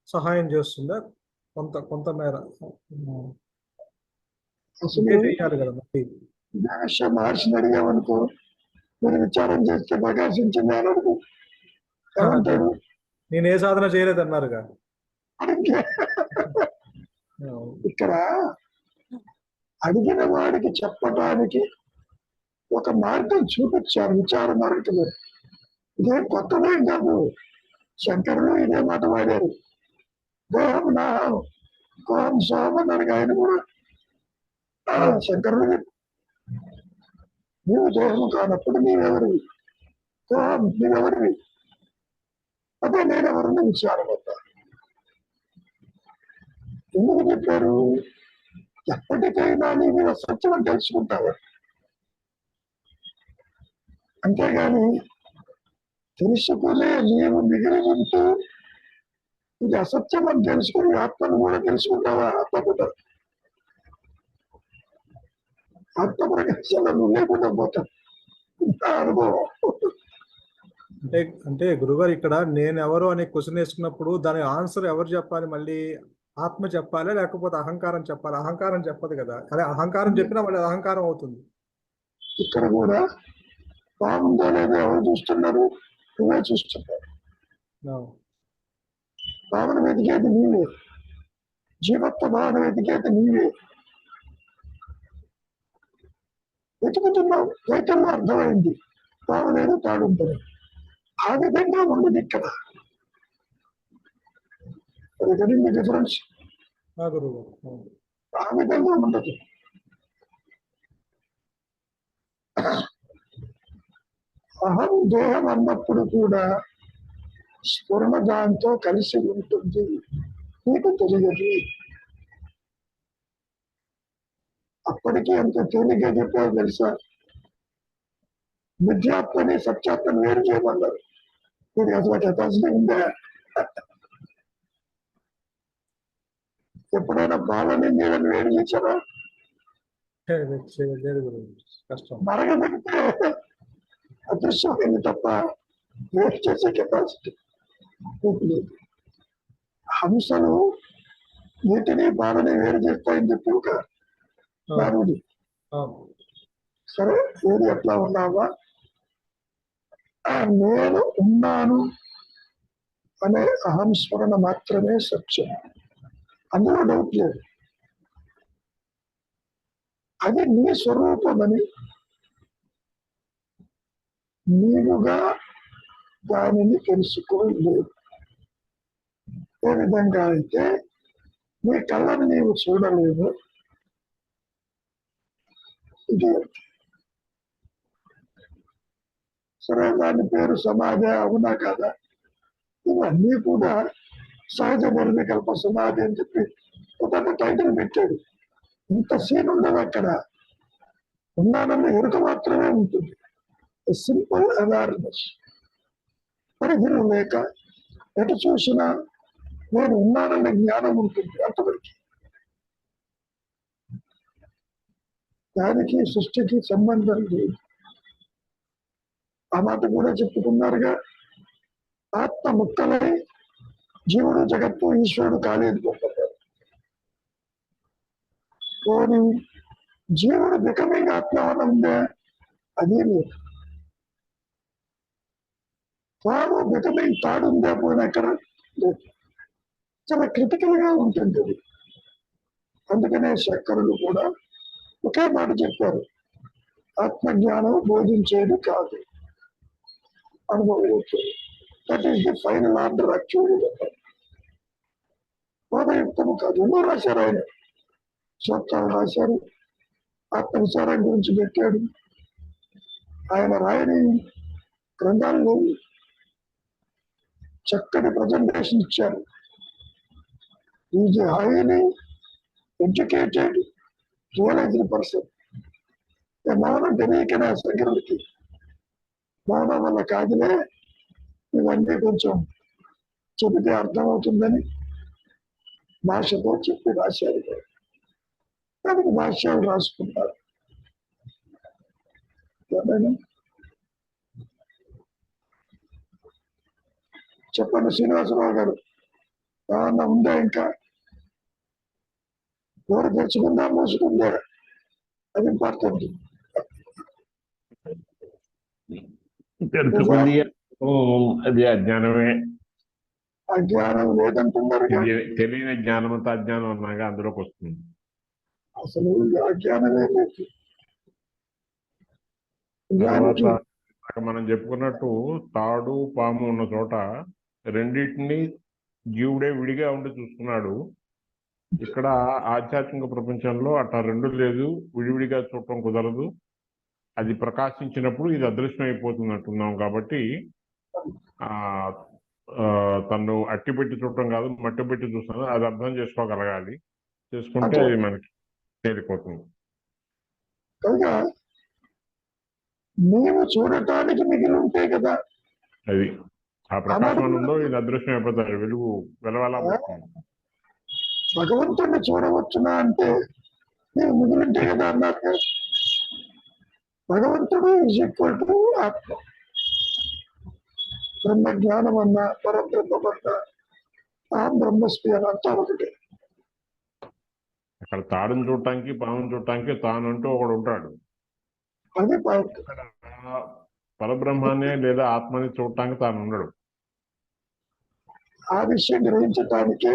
సహాయం చేస్తుందా? కొంతమేర చేయాలి కదా. మహర్షిని అడిగామనుకో, మీరు విచారం చేస్తే ప్రకాశించింది అని అడుగు. ఏమంటాడు? నేను ఏ సాధన చేయలేదన్నారుగా. ఇక్కడ అడిగిన వాడికి చెప్పడానికి ఒక మార్గం చూపించారు విచార మార్గం. ఇదే కొత్తదేం కాదు. శంకరులు ఇదే మాట వాడారు. దేహం నాహం కోహం సోహం అన్నాడు ఆయన కూడా. శంకరులు నీవు దేహము కానప్పుడు నీవెవరివి, కోహం నీవెవరివి, అదే నేనెవరిని విచారం అవుతా. ఎందుకు చెప్పారు? ఎప్పటికైనా నీ మీద సత్యం తెలుసుకుంటావు. అంతేగాని తెలుసుకునే నీవు మిగిలి ఉంటూ ఇది అసత్యం అని తెలుసుకుని ఆత్మను కూడా తెలుసుకుంటావా? ఆత్మకుతా ఆత్మ ప్రకాశంలో నువ్వు లేకుండా పోతావు. అనుభవం. అంటే గురుగారు ఇక్కడ నేను ఎవరు అనే క్వశ్చన్ వేసుకున్నప్పుడు దాని ఆన్సర్ ఎవరు చెప్పాలి? మళ్ళీ ఆత్మ చెప్పాలి లేకపోతే అహంకారం చెప్పాలి? అహంకారం చెప్పదు కదా. అదే అహంకారం చెప్పినా మళ్ళీ అహంకారం అవుతుంది. ఇక్కడ కూడా బాగుందో లేదో ఎవరు చూస్తున్నారు? నువ్వే చూస్తున్నారు. భావన వెతికేది నీవే, జీవత్వ భావన వెతికేది నీవే. వెతుకుతున్నావు. ద్వైతంలో అర్థమైంది భావన ఏదో తాడుంటుంది. ఆ విధంగా ఉండదు ఇక్కడ. డిఫరెన్స్ ఆ విధంగా ఉండదు. అహం దేహం అన్నప్పుడు కూడా స్ఫురణ దాంతో కలిసి ఉంటుంది. నీకు తెలియదు. అప్పటికీ ఎంత తేలిగ్గా చెప్పారు తెలుసా? మిథ్యాత్మని సత్యాత్మని వేరు చేయమన్నారు. ఇది అసలు కెపాసిటీ ఉందా? ఎప్పుడైనా బాలని నీళ్ళని వేరు చేశారా? మరగబెడితే అదృశ్యమైంది తప్ప వేరు చేసే కెపాసిటీ లేదు. హంసలు నీటిని బాలని వేరు చేస్తాయని చెప్పి ఒక నానుడి. సరే, ఏది ఎట్లా ఉన్నావా, నేను ఉన్నాను అనే అహం స్మరణ మాత్రమే సత్యం. అందులో డౌట్ లేదు. అది నీ స్వరూపమని నీవుగా దానిని తెలుసుకోలేదు. ఏ విధంగా అయితే నీ కళ్ళని నీవు చూడలేవు, ఇది సరే, దాని పేరు సమాధి అవునా కదా? ఇవన్నీ కూడా సహజ నిర్వికల్ప సమాధి అని చెప్పి ఒక టైటిల్ పెట్టాడు. ఇంత సీన్ ఉండదు అక్కడ. ఉన్నానన్న ఎరుక మాత్రమే ఉంటుంది. Simple awareness. పరిధిలో లేక ఎటు చూసినా నేను ఉన్నానన్న జ్ఞానం ఉంటుంది అంతవరకు. దానికి సృష్టికి సంబంధం లేదు. ఆ మాట కూడా చెప్పుకున్నారుగా, ఆత్మ ముక్కలై జీవుడు జగత్తు ఈశ్వరుడు కాలేదు. పోనీ జీవుడు బికమింగ్ ఆత్మ వల్ల ఉందే, అదే లేదు. తాను బికమింగ్ తాడు ఉందే, పోయిన ఎక్కడ లేదు. చాలా క్రిటికల్ గా ఉంటుంది అది. అందుకనే శంకరులు కూడా ఒకే మాట చెప్పారు, ఆత్మజ్ఞానం బోధించేది కాదు, అనుభవించేది. That is the final order. Actually బోధయుక్తము కాదు. ఎన్నో రాశారు ఆయన, సూత్రాలు రాశారు, ఆత్మ విచారం గురించి పెట్టాడు. ఆయన రాయని గ్రంథాల్లో చక్కటి ప్రజెంటేషన్ ఇచ్చారు. Is highly educated realised person. మౌనం తెలియకనే శంకరుడికి మౌనం వల్ల కాదులే, ఇవన్నీ కొంచెం చెబితే అర్థమవుతుందని భాషతో చెప్పి రాశారు. దానికి భాష్యాలు రాసుకుంటారు. చెప్పండి శ్రీనివాసరావు గారు, ఏమన్నా ఉందా? ఇంకా ఎవరు తెచ్చుకుందా మోసుకుందా? అది ఇంపార్టెంట్. తెలుసుకుంది అది అజ్ఞానమే. అజ్ఞానం లేదంటున్నారు. తెలియని జ్ఞానం అంతా అజ్ఞానం అన్నాగా అందులోకి వస్తుంది. అసలు అజ్ఞానమే లేదు. తర్వాత మనం చెప్పుకున్నట్టు తాడు పాము ఉన్న చోట రెండింటిని జీవుడే విడిగా ఉండి చూసుకున్నాడు. ఇక్కడ ఆధ్యాత్మిక ప్రపంచంలో అట్లా రెండు లేదు, విడివిడిగా చూడటం కుదరదు. అది ప్రకాశించినప్పుడు ఇది అదృశ్యం అయిపోతుంది అంటున్నాం. కాబట్టి తను అట్టి పెట్టి చూడటం కాదు, మట్టి పెట్టి చూస్తున్నాను, అది అర్థం చేసుకోగలగాలి. చేసుకుంటే అది మనకి తేలిపోతుంది. మేము చూడటానికి మిగిలి ఉంటాయి కదా, అది ఆ ప్రకాశం ఉందో ఇది అదృశ్యం అయిపోతారు, వెలుగు వెలవలా పోతుంది. భగవంతుడిని చూడవచ్చునా అంటే మేము మిగిలి ఉంటాయి కదా అన్నారు. భగవంతుడు ఈజ్ ఈక్వల్ టు ఆత్మ. బ్రహ్మ జ్ఞానం అన్నా పరబ్రహ్మన్నా ఆ బ్రహ్మస్మి అని అంతా ఒకటి. అక్కడ తాడుని చూడటానికి పాముని చూడటానికి తాను అంటూ ఒకడు ఉంటాడు. అది పరబ్రహ్మాన్ని లేదా ఆత్మని చూడటానికి తాను ఉండడు. ఆ విషయం గ్రహించటానికే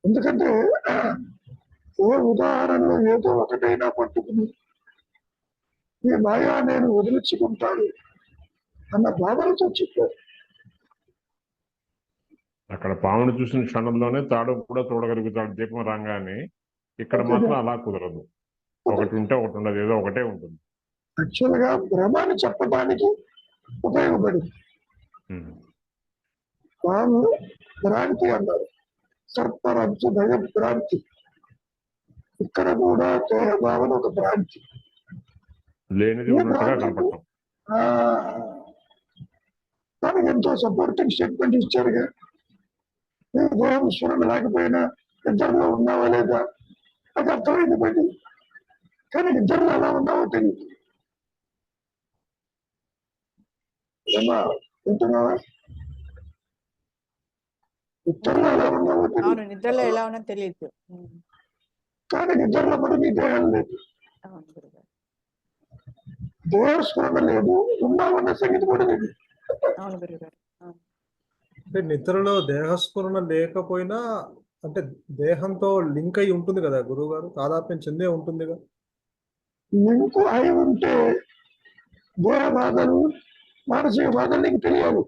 ఎందుకంటే ఏ ఉదాహరణలో ఏదో ఒకటైనా పట్టుకుని ఈ మాయా నేను వదిలించుకుంటాను అన్న భావనతో చెప్పారు. అక్కడ పామును చూసిన క్షణంలోనే తాడు కూడా చూడగలుగుతాడు దీపం రాగానే. ఇక్కడ మాత్రం అలా కుదరదు. ఒకటి ఉంటే ఒకటి ఉండదు, ఏదో ఒకటే ఉంటుంది. యాక్చువల్ గా భ్రమాన్ని చెప్పడానికి ఉపయోగపడింది. పాము భ్రాంతి అన్నారు, సర్పరంచు భయ భ్రాంతి. ఇక్కడ కూడా దేహ భావన ఒక భ్రాంతి, లేనిది ఉన్నట్టుగా కనపడటం. దానికి ఎంతో సపోర్టింగ్ స్టేట్మెంట్ ఇచ్చారుగా. దేహం స్వరం లేకపోయినా ఇద్దరిలో ఉన్నావా లేదా అది అర్థమైంది బట్టి, కానీ ఇద్దరిలో ఎలా ఉన్నావో తెలియదు. ఏమా వింటున్నావా? ఇద్దరిలో ఎలా ఉన్నావో తెలియదు. నిద్రలో ఎలా ఉన్నా తెలియదు, కానీ నిద్రలో కూడా నీ దేహం లేదు, దేహస్మరణ లేదు, ఉన్నామన్న సంగతి కూడా లేదు. అంటే నిద్రలో దేహస్ఫురణ లేకపోయినా అంటే దేహంతో లింక్ అయి ఉంటుంది కదా గురువు గారు, తాదాత్మ్యం చెందే ఉంటుంది కదా. లింక్ అయి ఉంటే దేహ బాధలు మానసిక బాధలు నీకు తెలియాలి,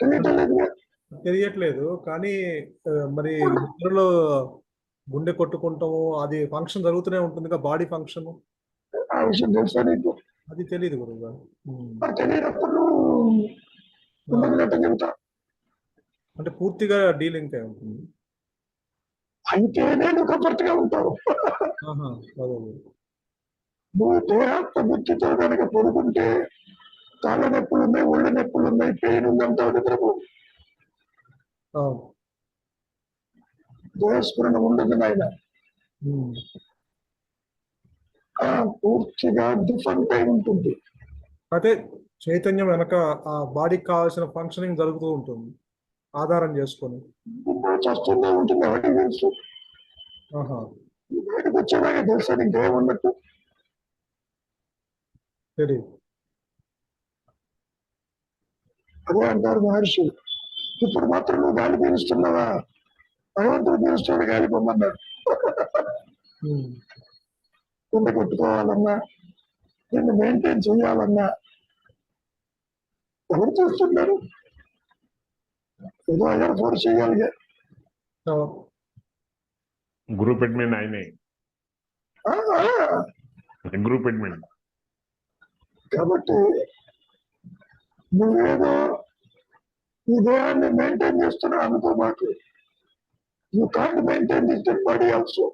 తెలియటం లేదుగా. తెలియట్లేదు కానీ మరి నిద్రలో గుండె కొట్టుకుంటాము అది ఫంక్షన్ జరుగుతూనే ఉంటుందిగా బాడీ ఫంక్షన్ ఆ విషయం తెలుసా నీకు? అది తెలియదు గురువు గారు. మరి తెలియనప్పుడు ఉండదున్నట్టు చెబుతా. అంటే పూర్తిగా డీలింక్ అయి ఉంటుంది. అయితేనే నువ్వు కంఫర్ట్గా ఉంటావు. ఆహా, అదే. నువ్వు దేహాత్మ బుద్ధితో కనుక పడుకుంటే కాళ్ళ నొప్పులు ఉన్నాయి, ఒళ్ళు నొప్పులు ఉన్నాయి, పెయిన్ ఉందంటావు నిద్రపో. అవును. దేహస్ఫురణ ఉండదు నాయన. పూర్తిగా డిఫరెంట్ అయి ఉంటుంది. అయితే చైతన్యం వెనక ఆ బాడీకి కావాల్సిన ఫంక్షనింగ్ జరుగుతూ ఉంటుంది ఆధారం చేసుకొని. చేస్తూనే ఉంటుంది. ఎవరికి తెలుసు? ఆహా, బయటకు వచ్చేలాగా తెలుసా నీకు దేహం ఉన్నట్టు? తెలియదు. అదే అంటారు మహర్షి. ఇప్పుడు మాత్రం నువ్వు గాలి పీలుస్తున్నావా? భగవంతుడు పీలుస్తాడు గాలి పొమ్మన్నాడు. కుండ కొట్టుకోవాలన్నా, దీన్ని మెయింటైన్ చేయాలన్నా ఎవరు చూస్తున్నారు? ఏదో అయ్యారు ఫోర్స్ చేయాలి. గ్రూప్ అడ్మిన్ ఆయనే, గ్రూప్ అడ్మిన్. కాబట్టి నువ్వేదో ఈ దేహాన్ని మెయింటైన్ చేస్తున్నావు అనుకో. మాకు you can't maintain this dead body also.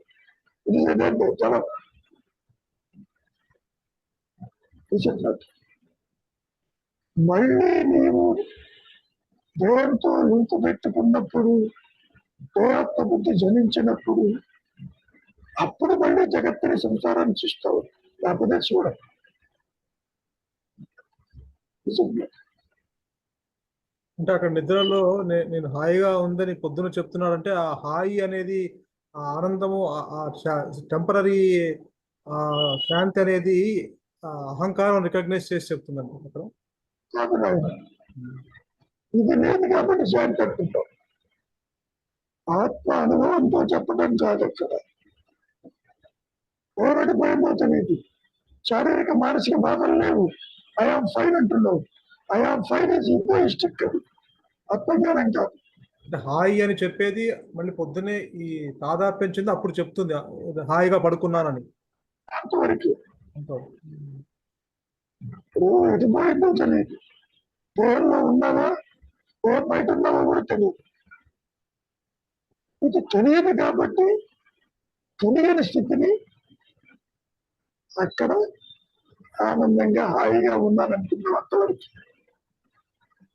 It is a dead చాలా. మళ్ళీ నీవు దేహంతో లింకు పెట్టుకున్నప్పుడు, దేహాత్మ బుద్ధి జనించినప్పుడు, అప్పుడు మళ్ళీ జగత్తుని సంసారాన్ని చూస్తావు. లేకపోతే చూడ. అంటే అక్కడ నిద్రలో నేను హాయిగా ఉందని పొద్దున చెప్తున్నాడంటే ఆ హాయి అనేది ఆ ఆనందము టెంపరీ ఆ శాంతి అనేది అహంకారం రికగ్నైజ్ చేసి చెప్తుందండి అక్కడ. ఇది లేదు కాబట్టి శాంతి అనుకుంటాం. ఆత్మ అనుభవంతో చెప్పడం కాదు. అక్కడ పోరాడి భయమో తెలియదు. శారీరక మానసిక బాధలు లేవు. ఐఆమ్ ఫైన్ అంటున్నావు. I am fine is egoistic. ఆత్మజ్ఞానం కాదు. అంటే హాయి అని చెప్పేది మళ్ళీ పొద్దునే ఈ తాదాత్మ్యం చెంది అప్పుడు చెప్తుంది హాయిగా పడుకున్నానని. అంతవరకు ఎటు పోయిందో తెలియదు. దేహంలో ఉన్నావా, దేహం బయట ఉన్నావా కూడా తెలియదు. ఇది తెలియదు కాబట్టి తెలియని స్థితిని అక్కడ ఆనందంగా హాయిగా ఉన్నానంటున్నావు. అంతవరకు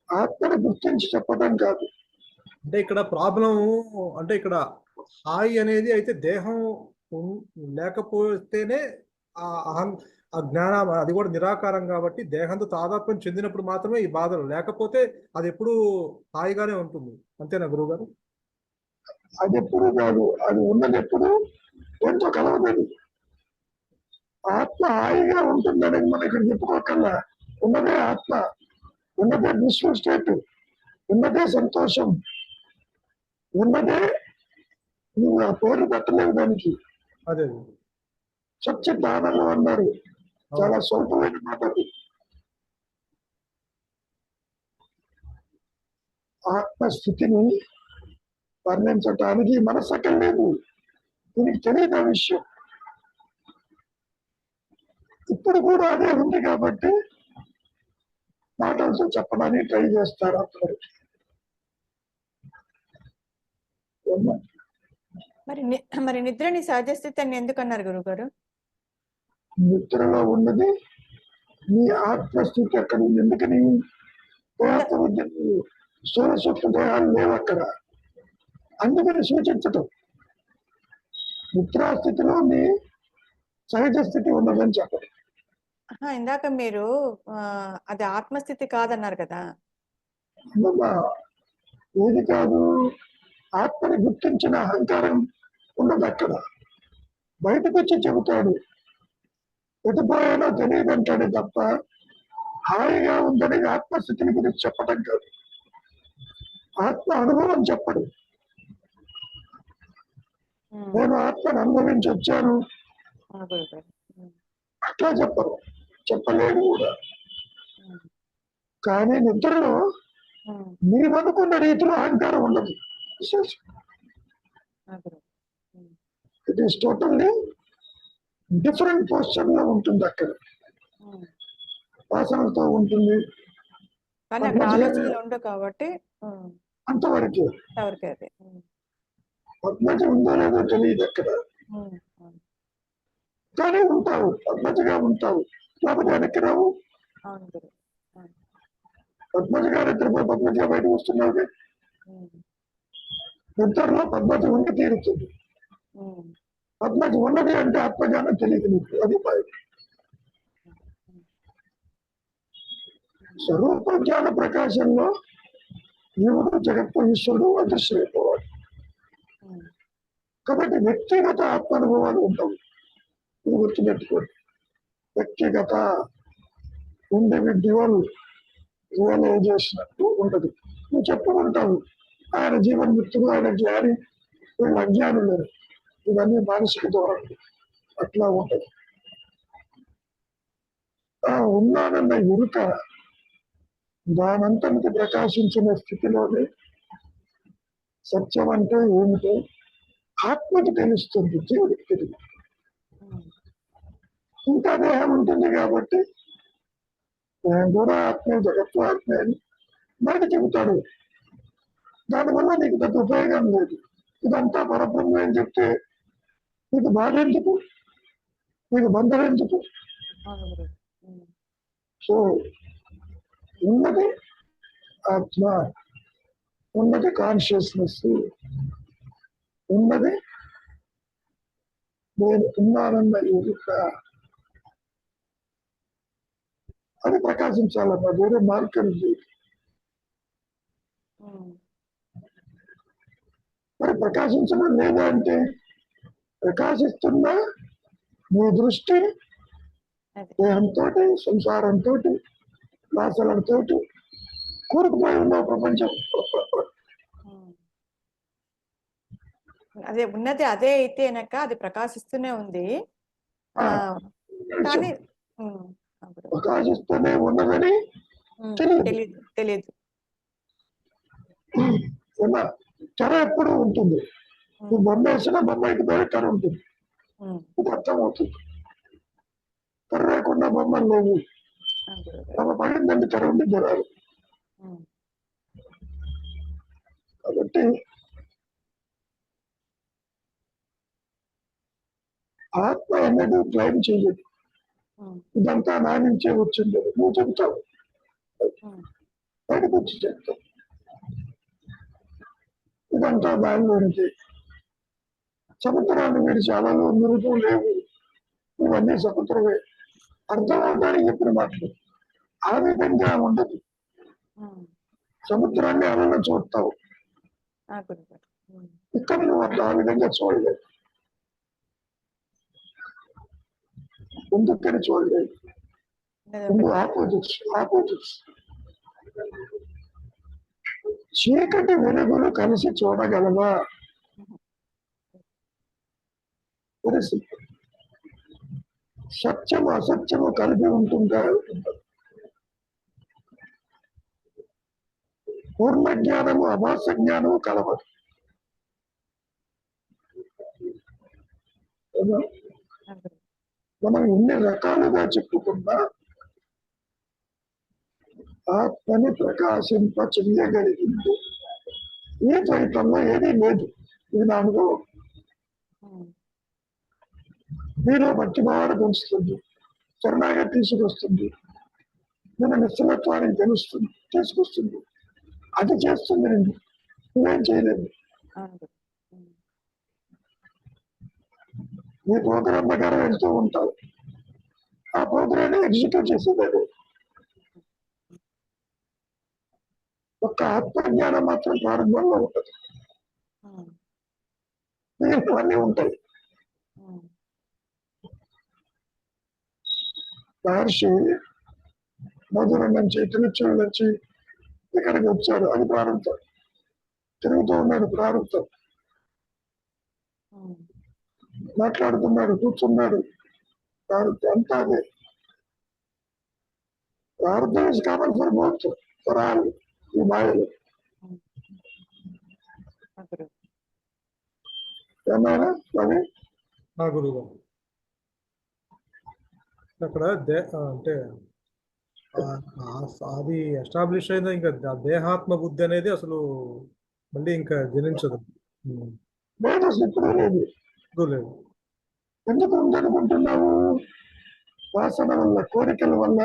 ఆత్మను గుర్తించి చెప్పడం కాదు. అంటే ఇక్కడ ప్రాబ్లం అంటే ఇక్కడ హాయి అనేది అయితే దేహం లేకపోతేనే ఆ జ్ఞానం అది కూడా నిరాకారం కాబట్టి దేహంతో తాదాత్మ్యం చెందినప్పుడు మాత్రమే ఈ బాధలు, లేకపోతే అది ఎప్పుడు హాయిగానే ఉంటుంది. అంతేనా గురువు గారు? అది ఎప్పుడు కాదు. అది ఉన్నది ఎప్పుడు ఎంతో కలవదని. ఆత్మ హాయిగా ఉంటుందని మనం ఇక్కడ చెప్పుకోకల్లా. ఉన్నదే ఆత్మ, ఉన్నదే విశ్వ స్టేట్, ఉన్నదే సంతోషం, ఉన్నదే. నువ్వు ఆ పేర్లు పెట్టలేవు దానికి. అదే సచ్చిత్ ఆనందం అన్నారు. చాలా స్వల్పమైన మాట. ఆత్మస్థితిని వర్ణించటానికి మనసు అక్కడ లేదు. దీనికి తెలియదు ఆ విషయం. ఇప్పుడు కూడా అదే ఉంది కాబట్టి మాటలతో చెప్పడానికి ట్రై చేస్తారు. అప్పుడు మరి నిద్రని సహజ స్థితి అని ఎందుకు అన్నారు గురుగారు? నిద్రలో ఉన్నది నీ ఆత్మస్థితి అక్కడ ఉంది. ఎందుకని? స్థూల సూక్ష్మ దేహాలు లేవు అక్కడ. అందుకని సూచించటం నిద్రాస్థితిలో నీ సహజ స్థితి ఉన్నదని చెప్పడం. ఇందాక మీరు అది ఆత్మస్థితి కాదన్నారు కదా. ఏది కాదు? ఆత్మని గుర్తించిన అహంకారం ఉన్నది అక్కడ. బయటకు వచ్చి చెబుతాడు, ఎటుపోయానో తెలియదంటాడు తప్ప హాయిగా ఉందని ఆత్మస్థితిని గురించి చెప్పడం కాదు. ఆత్మ అనుభవం చెప్పడు. నేను ఆత్మను అనుభవించి వచ్చాను అట్లా చెప్పరు, చెప్పలేడు కూడా. కానీ నిద్రలో ఉమ్, మీరు అనుకున్న రీతిలో అహంకారం ఉండదు. ఆ గురువు. Um, it is totally different position లో ఉంటుంది. అక్కడ ఉమ్. వాసనలతో ఉంటుంది. కానీ అక్కడ పద్మజ ఆలోచనలు ఉండవు కాబట్టి అంతవరకు ఎవరికి అది. పద్మజ ఉందో లేదో తెలియదు అక్కడ, ఉమ్, అవును. కానీ ఉంటావు, పద్మజగా ఉంటావు. లేకపోతే వెనక్కి రావు. అవును గురువు. అవును. పద్మజ గారు ఇద్దరు పద్మజగా బయటకు వస్తున్నారు. ఉమ్, ఇద్దరిలో పద్మజ ఉండి తీరుతుంది. ఉమ్, పద్మజ ఉన్నది అంటే ఆత్మజ్ఞానం తెలియదు నీకు. అది పాయింట్. స్వరూప జ్ఞాన ప్రకాశంలో జీవుడు జగత్తు ఈశ్వరుడు అదృశ్యమైపోవాలి. ఉమ్, కాబట్టి వ్యక్తిగత ఆత్మానుభవాలు ఉండవు. ఇది గుర్తుపెట్టుకోండి. వ్యక్తిగత ఇండివిడ్యువల్ రియలైజేషన్ అంటూ ఉండదు. నువ్వు చెప్పుకుంటావు ఆయన జీవన్ముక్తుడు, ఆయన జ్ఞాని, వీళ్ళు అజ్ఞానులు. ఇవన్నీ మానసిక ధోరణి. అట్లా ఉండదు. ఉన్నానన్న ఎరుక దానంతటికి ప్రకాశించిన స్థితిలోనే సత్యం అంటే ఏమిటో ఆత్మకి తెలుస్తుంది, జీవుడికి తెలియదు. ఉమ్, ఇంకా దేహం ఉంటుంది కాబట్టి నేను కూడా ఆత్మే, జగత్తు ఆత్మే అని బయట చెబుతాడు. దానివల్ల నీకు పెద్ద ఉపయోగం లేదు. ఇదంతా పరబ్రహ్మ అని చెప్తే నీకు బాధ ఎందుకు, నీకు బంధం ఎందుకు? అవును గురువు. ఉమ్, సో ఉన్నది ఆత్మ, ఉన్నది కాన్షియస్నెస్, ఉన్నది నేను ఉన్నానన్న ఎరుక. అది ప్రకాశించాలన్న వేరే మార్గం లేదు. ఉమ్, మరి ప్రకాశించడం లేదా అంటే ప్రకాశిస్తున్న నీ దృష్టి అది. దేహంతో, సంసారంతో, వాసనలతో కూరుకుపోయి ఉన్న ప్రపంచం. ఉమ్. అదే ఉన్నది అదే అయితేనక అది ప్రకాశిస్తూనే ఉంది. ఆ కానీ ఉమ్, ఆ గురువు. ప్రకాశిస్తూనే ఉన్నదని తెలియదు. తెలియదు తెలియదు. ఉన్న తెర ఎప్పుడు ఉంటుంది. నువ్వు బొమ్మ వేసినా బొమ్మకి పేరు తెర ఉంటుంది. ఉమ్, ఇది అర్థమవుతుంది. తెర లేకుండా బొమ్మలు లేవు. ఆ గురువు గారు. బొమ్మ పడిందంటే తెర ఉండి జరాలు. ఉమ్, కాబట్టి ఆత్మ అనేది క్లైమ్ చేయదు. ఉమ్, ఇదంతా నా నుంచే వచ్చింది నువ్వు చెబుతావు, ఉమ్, బయటకు వచ్చి చెప్తావు. ఇదంతా దానిలో నుంచి సముద్రాన్ని విడిచి అలలు మెరుగు లేవు, ఇవన్నీ సముద్రమే. అర్థం అవడానికి చెప్పిన మాటలు. ఆ విధంగా ఉండదు. ఉమ్, సముద్రాన్ని అలలు చూస్తావు, ఆ గురువు గారు. ఉమ్, ఇక్కడ నువ్వు అట్లా ఆ విధంగా చూడలేదు. ఎందుకని చూడలేదు? ఉన్నది రెండు ఒకటి. ఆపోజిట్స్. చీకటి వెలుగులు కలిసి చూడగలవా? సత్యము అసత్యము కలిపి ఉంటుందా? పూర్ణ జ్ఞానము అభాస జ్ఞానము కలవదు. ఆ గురువు. మనం ఎన్ని రకాలుగా చెప్పుకున్నా ఆత్మని ప్రకాశింప చెయ్యగలిగింది ఈ ద్వైతంలో ఏదీ లేదు. ఇది నా అనుభవం. ఉమ్, మీలో భక్తి భావాన్ని పెంచుతుంది, శరణాగతి తీసుకొస్తుంది, మన నిశ్చలత్వానికి తీసుకొస్తుంది. అది చేస్తుంది. నువ్వేం చేయలేదు. అవును గురువు. ఉమ్, నీ ప్రోగ్రాం ప్రకారం వెళ్తూ ఉంటావు. ఆ ప్రోగ్రాన్ని ఎగ్జిక్యూట్ చేసేది ఒక్క ఆత్మజ్ఞానం మాత్రం ప్రారంభంలో ఉంటుంది. ఉమ్, మిగతావన్నీ ఉంటాయి. ఉమ్, మహర్షి మధుర నుంచి, తిరుచుల నుంచి ఇక్కడికి వచ్చాడు. అది ప్రారంభం. తిరుగుతూ ఉన్నాడు, ప్రారంభం. ఉమ్, మాట్లాడుతున్నాడు, కూర్చున్నాడు, ప్రారంభం. అంతా అదే. ప్రారంభం is common for both, for all ఈ మాయలు. ఏమైనా స్వామి? గురువు అక్కడ అంటే అది ఎస్టాబ్లిష్ అయిన ఇంకా దేహాత్మ బుద్ధి అనేది అసలు మళ్ళీ ఇంకా జనించదు. లేదు, అసలు ఎప్పుడూ లేదు. లేదు. ఎందుకు ఉందనుకుంటున్నావు? వాసన వల్ల, కోరికల వల్ల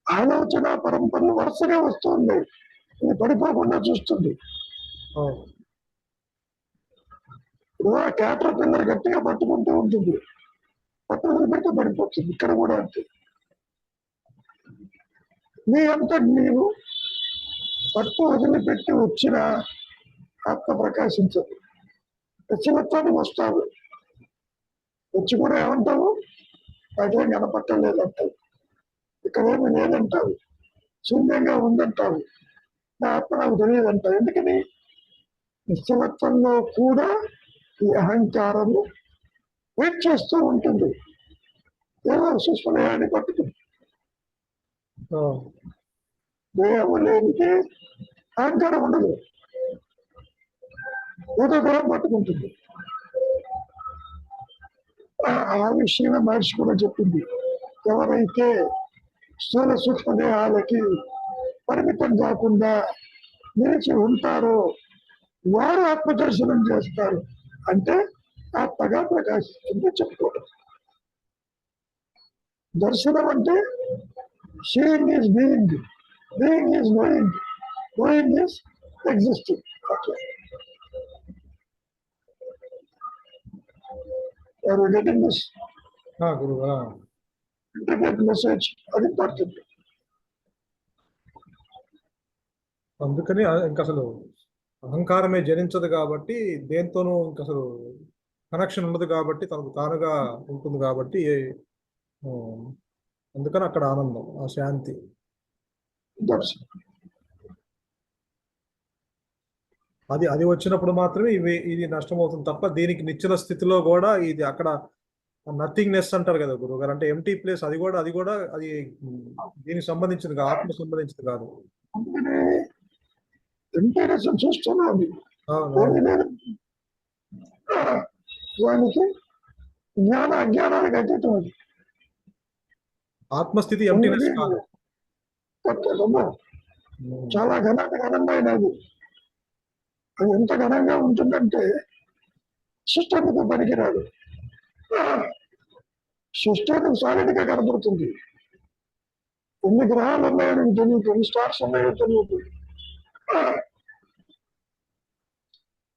ఆలోచన పరంపరలు వరుసగా వస్తుంది. ఇది పడిపోకుండా చూస్తుంది. ఇప్పుడు ఆ క్యాటర్ పిల్లలు గట్టిగా పట్టుకుంటూ ఉంటుంది, పట్టుకుని పెట్టి పడిపోతుంది. ఇక్కడ కూడా అంతే. నీ అంతా నీవు పట్టు వదిలిపెట్టి వచ్చిన ఆత్మ ప్రకాశించదు. శివత్వానికి వస్తావు, వచ్చి కూడా ఏమంటావు? అదేం కనపట్టలేదంటావు, ఇక్కడేమి లేదంటావు, శూన్యంగా ఉందంటావు, నా ఆత్మ నాకు తెలియదంటావు. ఎందుకని? నిశ్చలత్వంలో కూడా ఈ అహంకారము వెయిట్ చేస్తూ ఉంటుంది. ఏదో సుస్మయాన్ని పట్టుకుంది. దేహము లేనిదే అహంకారం ఉండదు, ఏదో దూరం పట్టుకుంటుంది. ఆ విషయమే మహర్షి కూడా చెప్పింది. ఎవరైతే స్థూల సూక్ష్మ దేహాలకి పరిమితం కాకుండా నిలిచి ఉంటారో వారు ఆత్మదర్శనం చేస్తారు. అంటే ఆత్మగా ప్రకాశిస్తుంది చెప్పుకోవడం. దర్శనం అంటే seeing is being, being is knowing, knowing is existing. అట్లా Are you getting this? Internet message, అది ఇంపార్టెంట్. అందుకని ఇంకా అసలు అహంకారమే జనించదు కాబట్టి, దేంతోనూ ఇంకా అసలు కనెక్షన్ ఉండదు కాబట్టి, తనకు తానుగా ఉంటుంది కాబట్టి, అందుకని అక్కడ ఆనందం, ఆ శాంతి. అది వచ్చినప్పుడు మాత్రమే ఇది నష్టమవుతుంది తప్ప, దీనికి నిశ్చల స్థితిలో కూడా ఇది అక్కడ నథింగ్నెస్ అంటారు కదా గురువు గారు, అంటే ఎంటీ ప్లేస్. అది కూడా అది దీనికి సంబంధించింది కాదు, ఆత్మ సంబంధించింది కాదు. చూస్తున్నాను దానికి జ్ఞాన అజ్ఞానానికి అతీతం. అది ఆత్మస్థితి ఎంటీనెస్ కాదు, చాలా ఘనమైనది. అది ఎంత ఘనంగా ఉంటుందంటే సిస్టానికి పనికిరాదు. సిస్టానికి సాలిడ్గా కనబడుతుంది. ఎన్ని గ్రహాలు ఉన్నాయో నీకు తెలియదు, ఎన్ని స్టార్స్ ఉన్నాయో తెలియదు.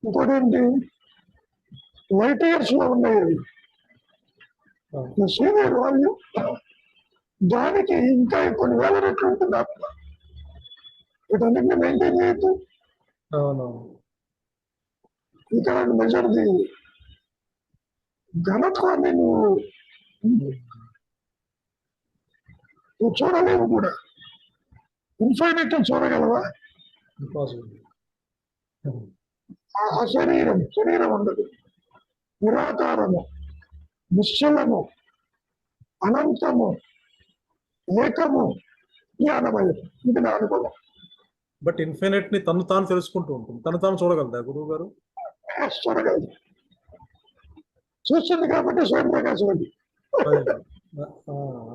ఇంకోటేంటి, లైట్ ఇయర్స్ లో ఉన్నాయి. సీనియర్ వాల్యూ దానికి ఇంకా కొన్ని వేల రెట్లు ఉంటుంది ఆత్మ. వీటన్నిటిని మెయింటైన్ చేయొద్దు. ఇక్కడ మెజర్ది ఘనత్వాన్ని నువ్వు చూడలేవు కూడా. ఇన్ఫైనైట్ చూడగలవా? ఆ శరీరం ఉండదు. నిరాకారము, నిశ్చలము, అనంతము, ఏకము, జ్ఞానమయం. ఇది నా అనుభవం. బట్ ఇన్ఫైనైట్ ని తను తాను తెలుసుకుంటూ ఉంటుంది, తను తాను చూడగలదా గురువు గారు? చూడగలదు. చూస్తుంది కాబట్టి స్వయం ప్రకాశం. అది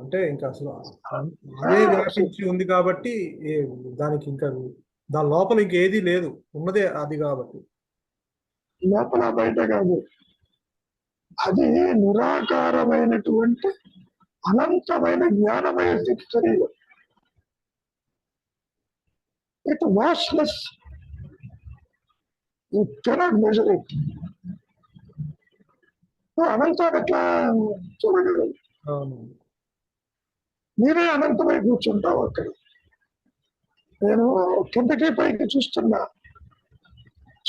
అంటే ఇంకా అసలు అదే వ్యాపించి ఉంది కాబట్టి దానికి ఇంకా దాని లోపల ఇంకేది లేదు, ఉన్నదే అది కాబట్టి. లోపల బయట కాదు, అది నిరాకారమైనటువంటి అనంతమైన జ్ఞానమయ స్థితి శరీరం. It vastless, you cannot measure it. అనంతాన్ని ఎట్లా చూడగలరు? మీరే అనంతమై కూర్చుంటావు అక్కడ. నేను కిందకి పైకి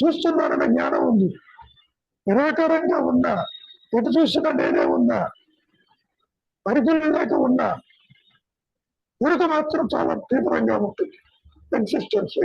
చూస్తున్నానన్న జ్ఞానం ఉంది. నిరాకారంగా ఉన్నా, ఎటు చూసినా నేనే ఉన్నా, పరిధులు లేక ఉన్నా, ఎరుక మాత్రం చాలా తీవ్రంగా ఉంటుంది. ఎగ్జిస్టెన్స్